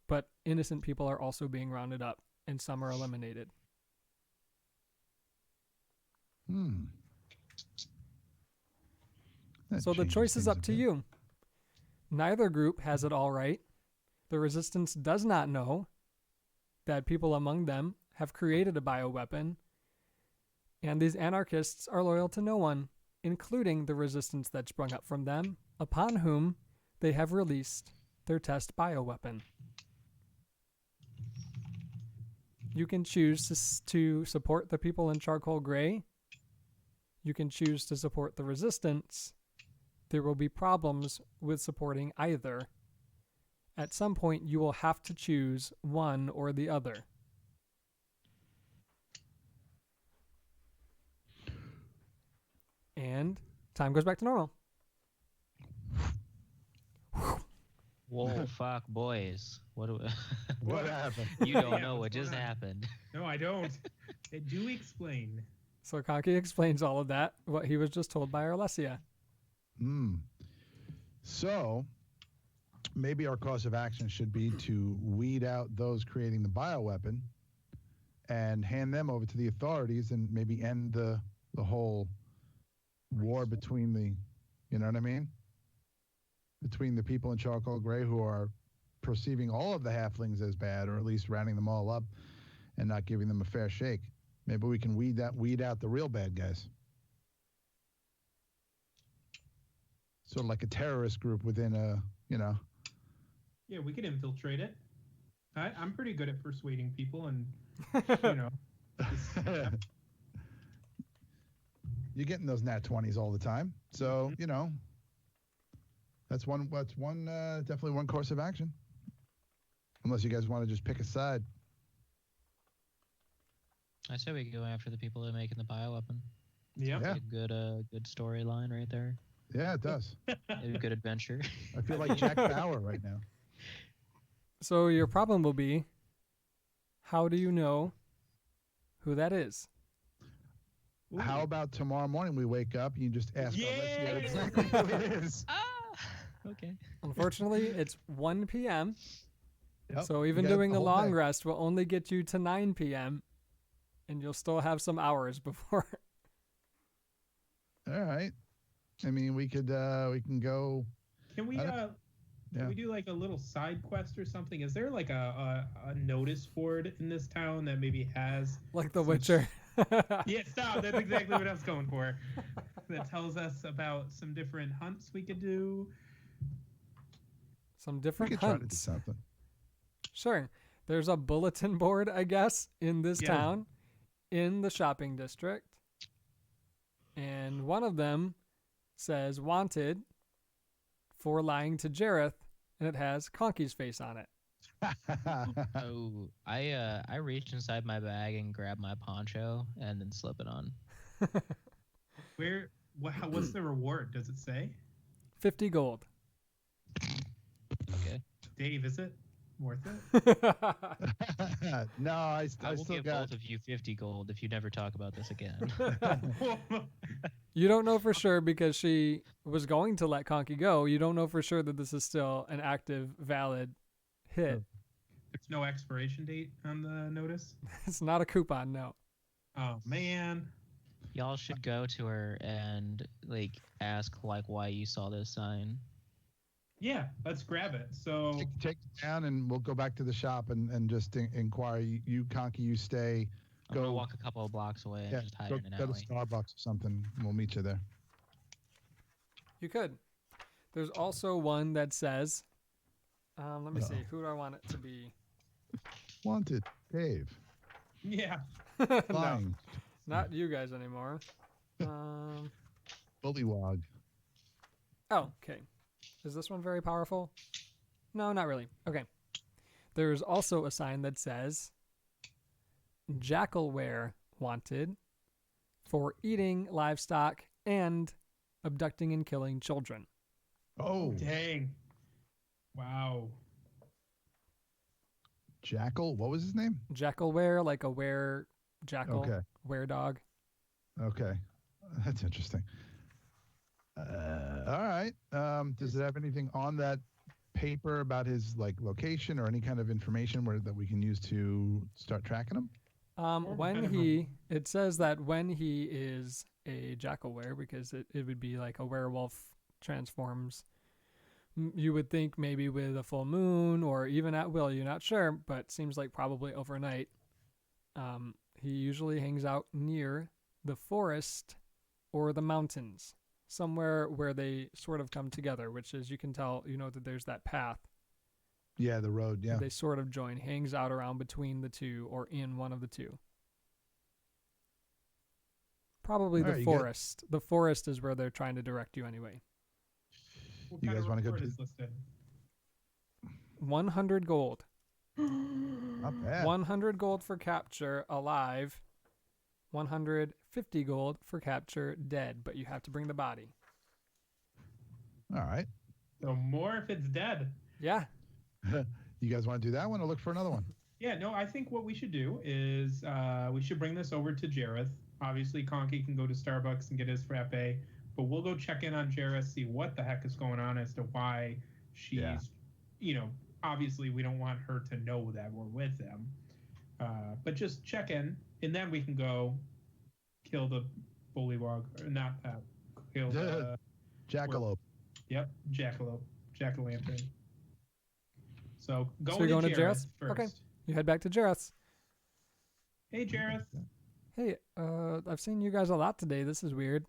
but innocent people are also being rounded up, and some are eliminated. So the changes choice is things up a to bit. you. Neither group has it all right. The resistance does not know that people among them have created a bioweapon, and these anarchists are loyal to no one, including the resistance that sprung up from them, upon whom they have released their test bioweapon. You can choose to support the people in Charcoal Gray. You can choose to support the resistance. There will be problems with supporting either. At some point, you will have to choose one or the other. And time goes back to normal. Whoa, fuck, boys! What do What happened? you don't Yeah, know what what's just going on? happened? No, I don't. Do explain. So Kaki explains all of that, what he was just told by Arlesia. So maybe our course of action should be to weed out those creating the bioweapon and hand them over to the authorities and maybe end the whole war between the, you know what I mean? Between the people in Charcoal Gray who are perceiving all of the halflings as bad, or at least rounding them all up and not giving them a fair shake. Maybe we can weed out the real bad guys. Sort of like a terrorist group within a, you know. Yeah, we could infiltrate it. I'm pretty good at persuading people, and you know, You're getting those nat 20s all the time, so you know. That's one. Definitely one course of action. Unless you guys want to just pick a side. I say we go after the people that are making the bioweapon. yeah. Like a good storyline right there. Yeah, it does. A good adventure. I feel like Jack Bauer right now. So your problem will be, how do you know who that is? Ooh. How about tomorrow morning we wake up and you just ask Yeah! Alessia exactly who it is? Okay. Unfortunately, it's 1 p.m. Yep, So you even got doing the a whole long day. rest will only get you to 9 p.m. and you'll still have some hours before. All right. I mean, we can go. Can we Yeah. can we do like a little side quest or something? Is there like a notice board in this town that maybe has Like The some Witcher. Yeah, stop. That's exactly what I was going for. That tells us about some different hunts we could do. Some We different could try to do hunts. something. Sure. There's a bulletin board, I guess, in this Yeah. town, in the shopping district. And one of them says wanted for lying to Jareth, and it has Conky's face on it. Oh, I reached inside my bag and grabbed my poncho and then slip it on. What's the reward? Does it say? 50 gold. Okay. Dave, is it worth it? No, I I will still give got. both of you 50 gold if you never talk about this again. You don't know for sure because she was going to let Conky go. You don't know for sure that this is still an active, valid hit. There's no expiration date on the notice. It's not a coupon, no. Oh man. Y'all should go to her and like ask like why you saw this sign. Yeah, let's grab it. So Take it down and we'll go back to the shop and just inquire. You Conky, you stay. I'm gonna walk a couple of blocks away and just hide go, in an go to alley. Starbucks or something. We'll meet you there. You could. There's also one that says, let me see, who do I want it to be? Wanted, Dave. yeah. No, Flying, not you guys anymore. bullywog. Oh, okay. Is this one very powerful? No, not really. Okay. There's also a sign that says Jackalware wanted for eating livestock and abducting and killing children. Oh, Dang. Wow. Jackal. What was his name? Jackalware, like a were jackal, Okay. were dog. Okay, that's interesting. All right. Does it have anything on that paper about his like location or any kind of information that we can use to start tracking him? It says that when he is a jackalware, because it would be like a werewolf transforms, you would think maybe with a full moon or even at will, you're not sure, but seems like probably overnight. He usually hangs out near the forest or the mountains, somewhere where they sort of come together, which is, you can tell, that there's that path. Yeah, the road. Yeah. They sort of join, hangs out around between the two or in one of the two. Probably All the right, you forest. The forest is where they're trying to direct you anyway. What You kind guys of wanna go reward to- is listed? 100 gold. Not bad. 100 gold for capture alive. 150 gold for capture dead, but you have to bring the body. All right. So more if it's dead. Yeah. You guys want to do that one or look for another one? Yeah, no, I think what we should do is we should bring this over to Jareth. Obviously, Conky can go to Starbucks and get his frappe. but we'll go check in on Jareth, see what the heck is going on as to why she's, Yeah. Obviously we don't want her to know that we're with them. But just check in, and then we can go kill the bullywog, or not that, kill the Jackalope. Yep, jack-o'-lantern. So So going you're to going to Jareth Jareth's? first. Okay. You head back to Jareth's. Hey, Jareth. Hey, I've seen you guys a lot today. This is weird.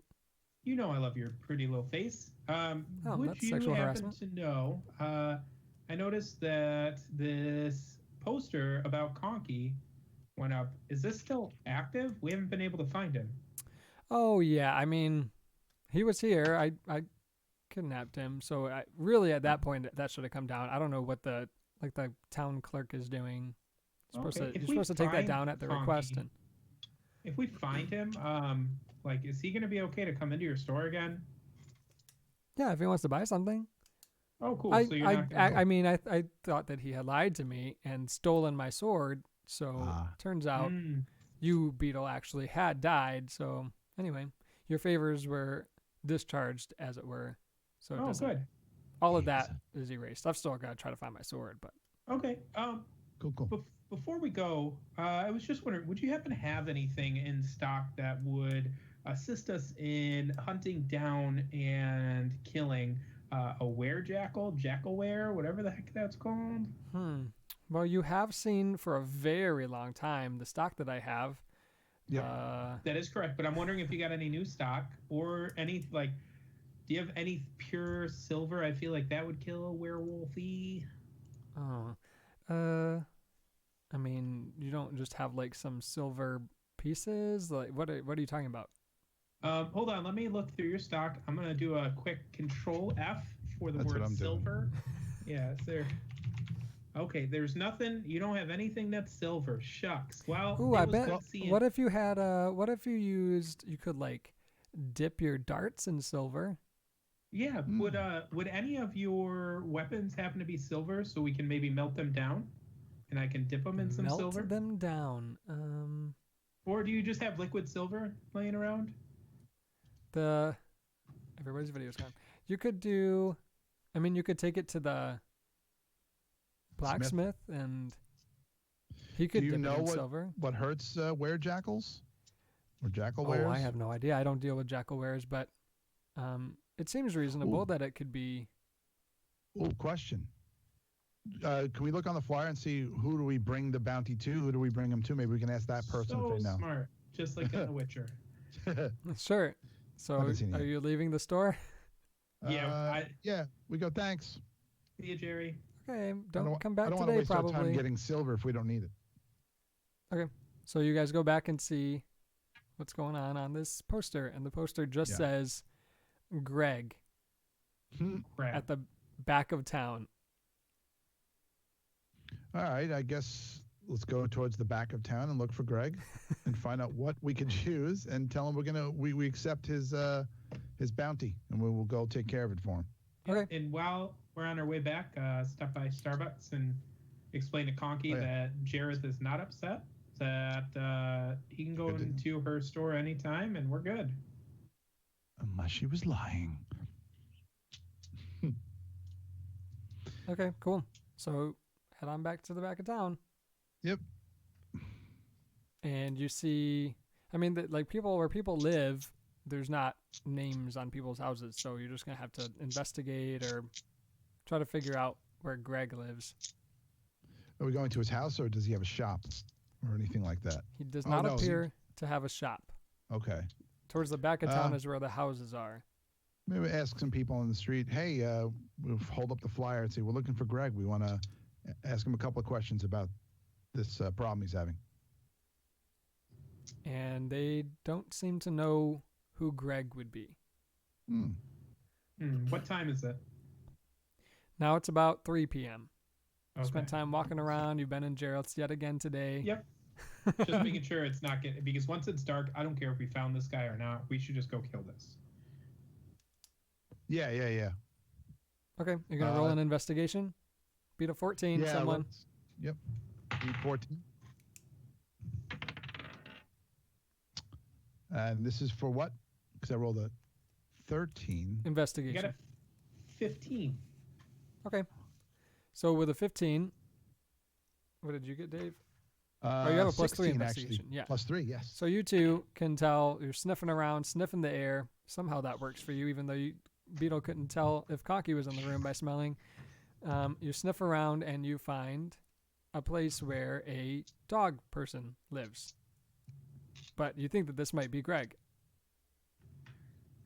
You know I love your pretty little face. Would that's you sexual happen harassment. to know? I noticed that this poster about Conky went up. Is this still active? We haven't been able to find him. Oh yeah, I mean, he was here. I kidnapped him. So really, at that point, that should have come down. I don't know what the town clerk is doing. You're supposed to take that down at the request. And if we find him, is he gonna be okay to come into your store again? yeah, if he wants to buy something. Oh, cool. I So you're not gonna... I mean, I thought that he had lied to me and stolen my sword. So turns out you, Beetle, actually had died. So anyway, your favors were discharged, as it were. So it doesn't, good. all of that is erased. I've still got to try to find my sword, but Okay. Cool. Before we go, I was just wondering, would you happen to have anything in stock that would assist us in hunting down and killing a jackal-were, whatever the heck that's called? Well, you have seen for a very long time the stock that I have. Yeah. That is correct, but I'm wondering if you got any new stock or any, do you have any pure silver? I feel like that would kill a werewolfy. I mean, you don't just have some silver pieces? What are you talking about? Hold on, let me look through your stock. I'm gonna do a quick Control F for the That's what word I'm silver. Yeah, it's there. Okay, there's nothing. You don't have anything that's silver. Shucks. Well, Ooh, I bet. What if you had you could dip your darts in silver? Yeah. Would any of your weapons happen to be silver, so we can maybe melt them down, and I can dip them in some silver? Melt them down. Or do you just have liquid silver laying around? Everybody's video's gone. You could do. I mean, you could take it to the blacksmith, and he could dip it in silver. What hurts were-jackals? Or jackal-wares? Oh, I have no idea. I don't deal with jackal-wares, but it seems reasonable that it could be. Oh, question. Can we look on the flyer and see who do we bring the bounty to? Who do we bring them to? Maybe we can ask that person if they know. Smart, just like in The Witcher. Sure. So, are you leaving the store? Yeah. We go. Thanks. See you, Jerry. Okay, don't come back I don't today. want to waste Probably our time getting silver if we don't need it. Okay, so you guys go back and see what's going on this poster, and the poster just says Greg at the back of town. All right, I guess let's go towards the back of town and look for Greg and find out what we could use and tell him we accept his bounty and we will go take care of it for him. Okay. And while we're on our way back, stop by Starbucks and explain to Conky that Jareth is not upset, that he can go into her store anytime and we're good. Unless she was lying. Okay, cool. So head on back to the back of town. Yep. And you see, I mean, where people live, there's not names on people's houses, so you're just gonna have to investigate or try to figure out where Greg lives. Are we going to his house, or does he have a shop or anything like that? He does not appear to have a shop. Okay. Towards the back of town is where the houses are. Maybe ask some people on the street, hey, we'll hold up the flyer and say, we're looking for Greg. We want to ask him a couple of questions about this problem he's having. And they don't seem to know who Greg would be. What time is it? Now it's about 3 p.m. Okay. Spent time walking around. You've been in Jareth's yet again today. Yep. Just making sure it's not getting, because once it's dark, I don't care if we found this guy or not. We should just go kill this. Yeah. Okay, you're going to roll an investigation? Beat a 14, someone. Yep. Beat 14. And this is for what? Because I rolled a 13. You Investigation. got a 15. Okay. So with a 15, what did you get, Dave? Oh, you have a plus 3 16 investigation. actually. Yeah. Plus 3, yes. So you two can tell you're sniffing around, sniffing the air. Somehow that works for you, even though Beetle couldn't tell if Conky was in the room by smelling. You sniff around and you find a place where a dog person lives. But you think that this might be Greg.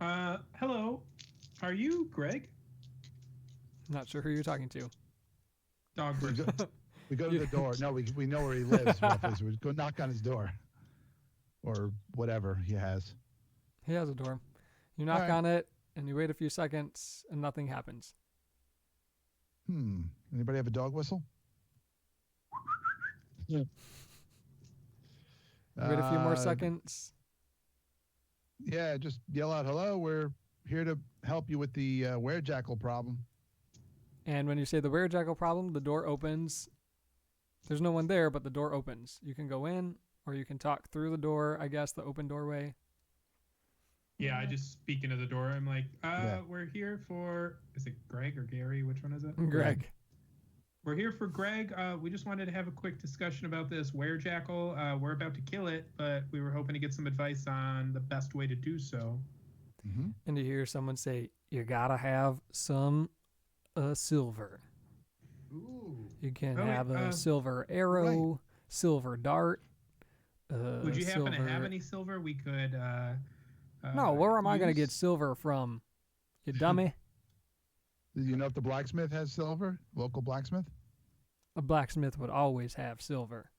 Hello. Are you Greg? Not sure who you're talking to. Dog We person. go, we go to the door. No, we know where he lives, roughly, so we go knock on his door. Or whatever he has. He has a door. You knock Alright. on it, and you wait a few seconds, and nothing happens. Anybody have a dog whistle? You wait a few more Uh, seconds. Yeah, just yell out, hello, we're here to help you with the werejackal problem. And when you say the werejackal problem, the door opens. There's no one there, but the door opens. You can go in, or you can talk through the door, I guess, the open doorway. Yeah, I just speak into the door. I'm like, Yeah. we're here for, is it Greg or Gary? Which one is it? Greg. We're here for Greg. We just wanted to have a quick discussion about this werejackal. We're about to kill it, but we were hoping to get some advice on the best way to do so. Mm-hmm. And you hear someone say, you gotta have some silver. Ooh. You can Oh, wait, have a silver arrow, silver dart. Would you happen to have silver- any silver we could No, where am I going to get use? silver from? You dummy. Do you know if the blacksmith has silver? Local blacksmith? A blacksmith would always have silver.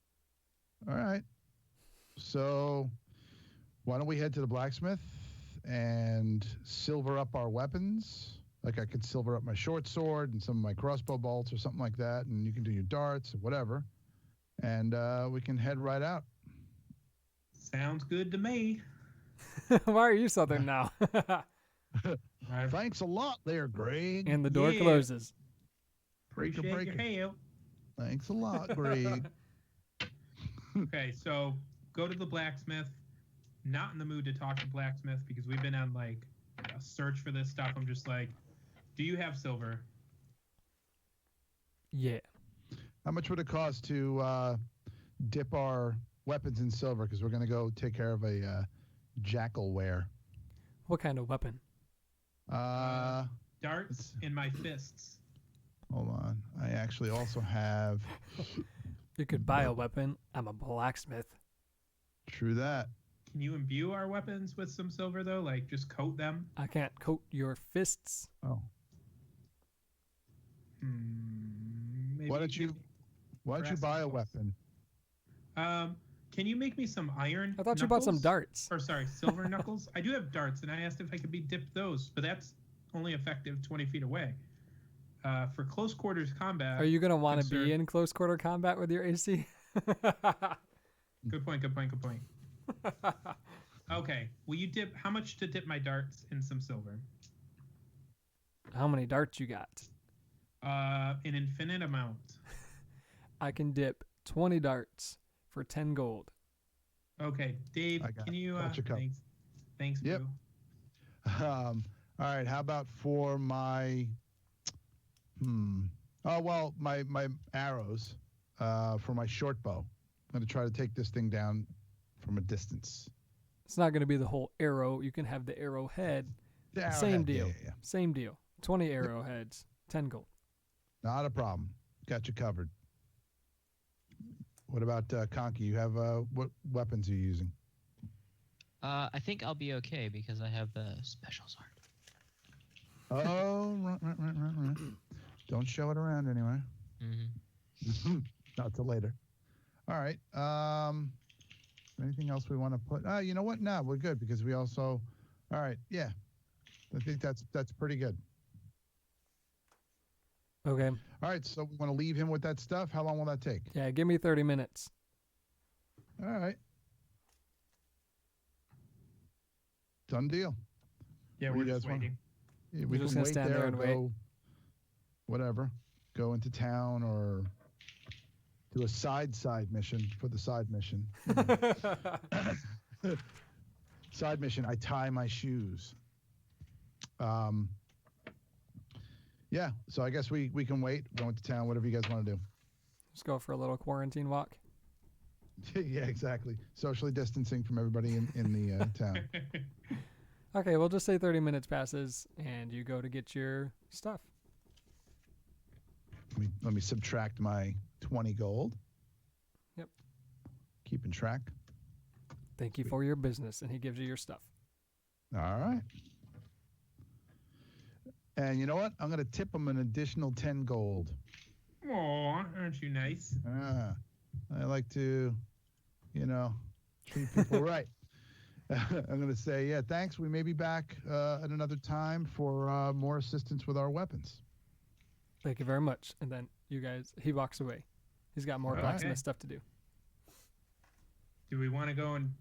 All right. So why don't we head to the blacksmith and silver up our weapons? Like I could silver up my short sword and some of my crossbow bolts or something like that, and you can do your darts or whatever. And we can head right out. Sounds good to me. Why are you southern now? Thanks a lot there, Greg. And the door Yeah. closes. Breaker, Appreciate breaker. your help. Thanks a lot, Greg. Okay, so go to the blacksmith. Not in the mood to talk to blacksmith because we've been on like a search for this stuff. I'm just like, do you have silver? Yeah. How much would it cost to dip our weapons in silver? Because we're going to go take care of a jackalware. What kind of weapon? Darts in my fists. Hold on. I actually also have. You could buy a weapon. I'm a blacksmith. True that. Can you imbue our weapons with some silver though? Like just coat them? I can't coat your fists. Oh. Maybe Why don't you brass buy a knuckles. weapon? Can you make me some iron? I thought you bought some knuckles? darts. Or sorry, silver knuckles. I do have darts, and I asked if I could be dipped those, but that's only effective 20 feet away. For close quarters combat. Are you going to want to concern- be in close quarter combat with your AC? Good point. Good point. Good point. Okay. Will you dip? How much to dip my darts in some silver? How many darts you got? An infinite amount. I can dip 20 darts for 10 gold. Okay, Dave. I got Can it. you? Got your cup. Thanks. Thanks, Yep. Boo. All right. How about for my? Oh well, my arrows. For my short bow, I'm going to try to take this thing down from a distance. It's not going to be the whole arrow. You can have the arrowhead. The Same arrowhead, deal. Yeah. Same deal. 20 arrowheads, 10 gold. Not a problem. Got you covered. What about Conky? You have what weapons are you using? I think I'll be okay because I have the special sword. Oh, right. Don't show it around anyway. Mm-hmm. Not till later. All right. Anything else we want to put? You know what? No, we're good because we also. All right. Yeah. I think that's pretty good. Okay. All right. So we want to leave him with that stuff. How long will that take? Yeah, give me 30 minutes. All right. Done deal. Yeah, What do we're you just guys want? waiting. Yeah, We're we just can gonna wait stand there there and and wait. go. Whatever. Go into town or do a side mission for the side mission. Side mission. I tie my shoes. Yeah, so I guess we can wait. Go into town, whatever you guys want to do. Just go for a little quarantine walk. Yeah, exactly. Socially distancing from everybody in the town. Okay, we'll just say 30 minutes passes and you go to get your stuff. Let me subtract my 20 gold. Yep. Keeping track. Thank you for your business. And he gives you your stuff. All right. And you know what? I'm going to tip him an additional 10 gold. Aw, aren't you nice? I like to, treat people right. I'm going to say, yeah, thanks. We may be back at another time for more assistance with our weapons. Thank you very much. And then he walks away. He's got more blacksmith stuff to do. Do we want to go and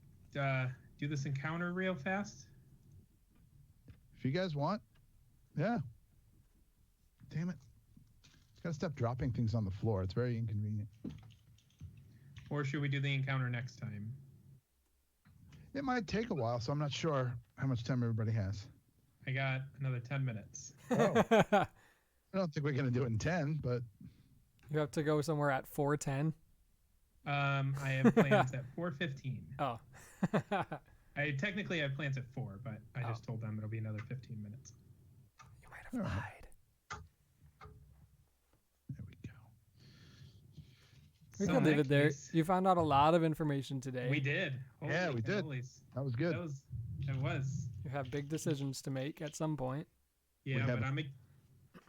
do this encounter real fast? If you guys want. Yeah. Damn it. Just got to stop dropping things on the floor. It's very inconvenient. Or should we do the encounter next time? It might take a while, so I'm not sure how much time everybody has. I got another 10 minutes. Oh. I don't think we're going to do it in 10, but... You have to go somewhere at 4:10? I have plans at 4:15. Oh. I technically have plans at 4, but I just told them it'll be another 15 minutes. You might have lied. There we go. We So can in leave that it there. case- You found out a lot of information today. We did. Yeah, Holy we did. cannolis. That was good. It was. You have big decisions to make at some point. Yeah, have- but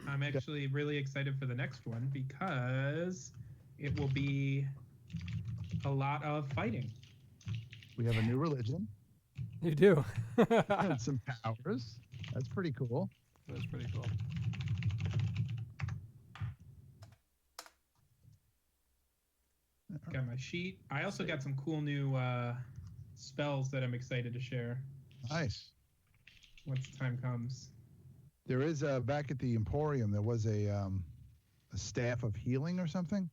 I'm actually really excited for the next one because it will be a lot of fighting. We have a new religion You do. and some powers. That's pretty cool. That's pretty cool. Got my sheet. I also got some cool new spells that I'm excited to share Nice. once the time comes. There is back at the Emporium. There was a staff of healing or something.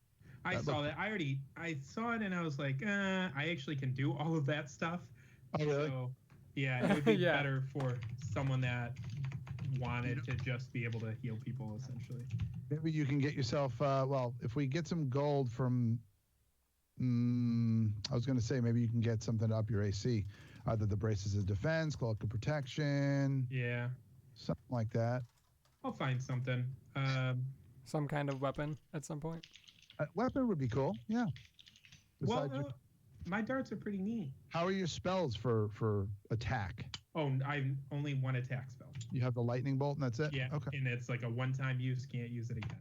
I saw that. I saw it and I was like, I actually can do all of that stuff. Oh, really? So, yeah, it would be Yeah. better for someone that wanted to just be able to heal people, essentially. Maybe you can get yourself. Well, if we get some gold from, I was going to say maybe you can get something to up your AC, either the braces of defense, cloak of protection, Yeah, something like that. I'll find something. Some kind of weapon at some point. Weapon would be cool. Yeah. Well, Besides your- my darts are pretty neat. how are your spells for attack? Oh, I'm only one attack spell. You have the lightning bolt, and that's it. Yeah, Okay. and it's like a one-time use. Can't use it again.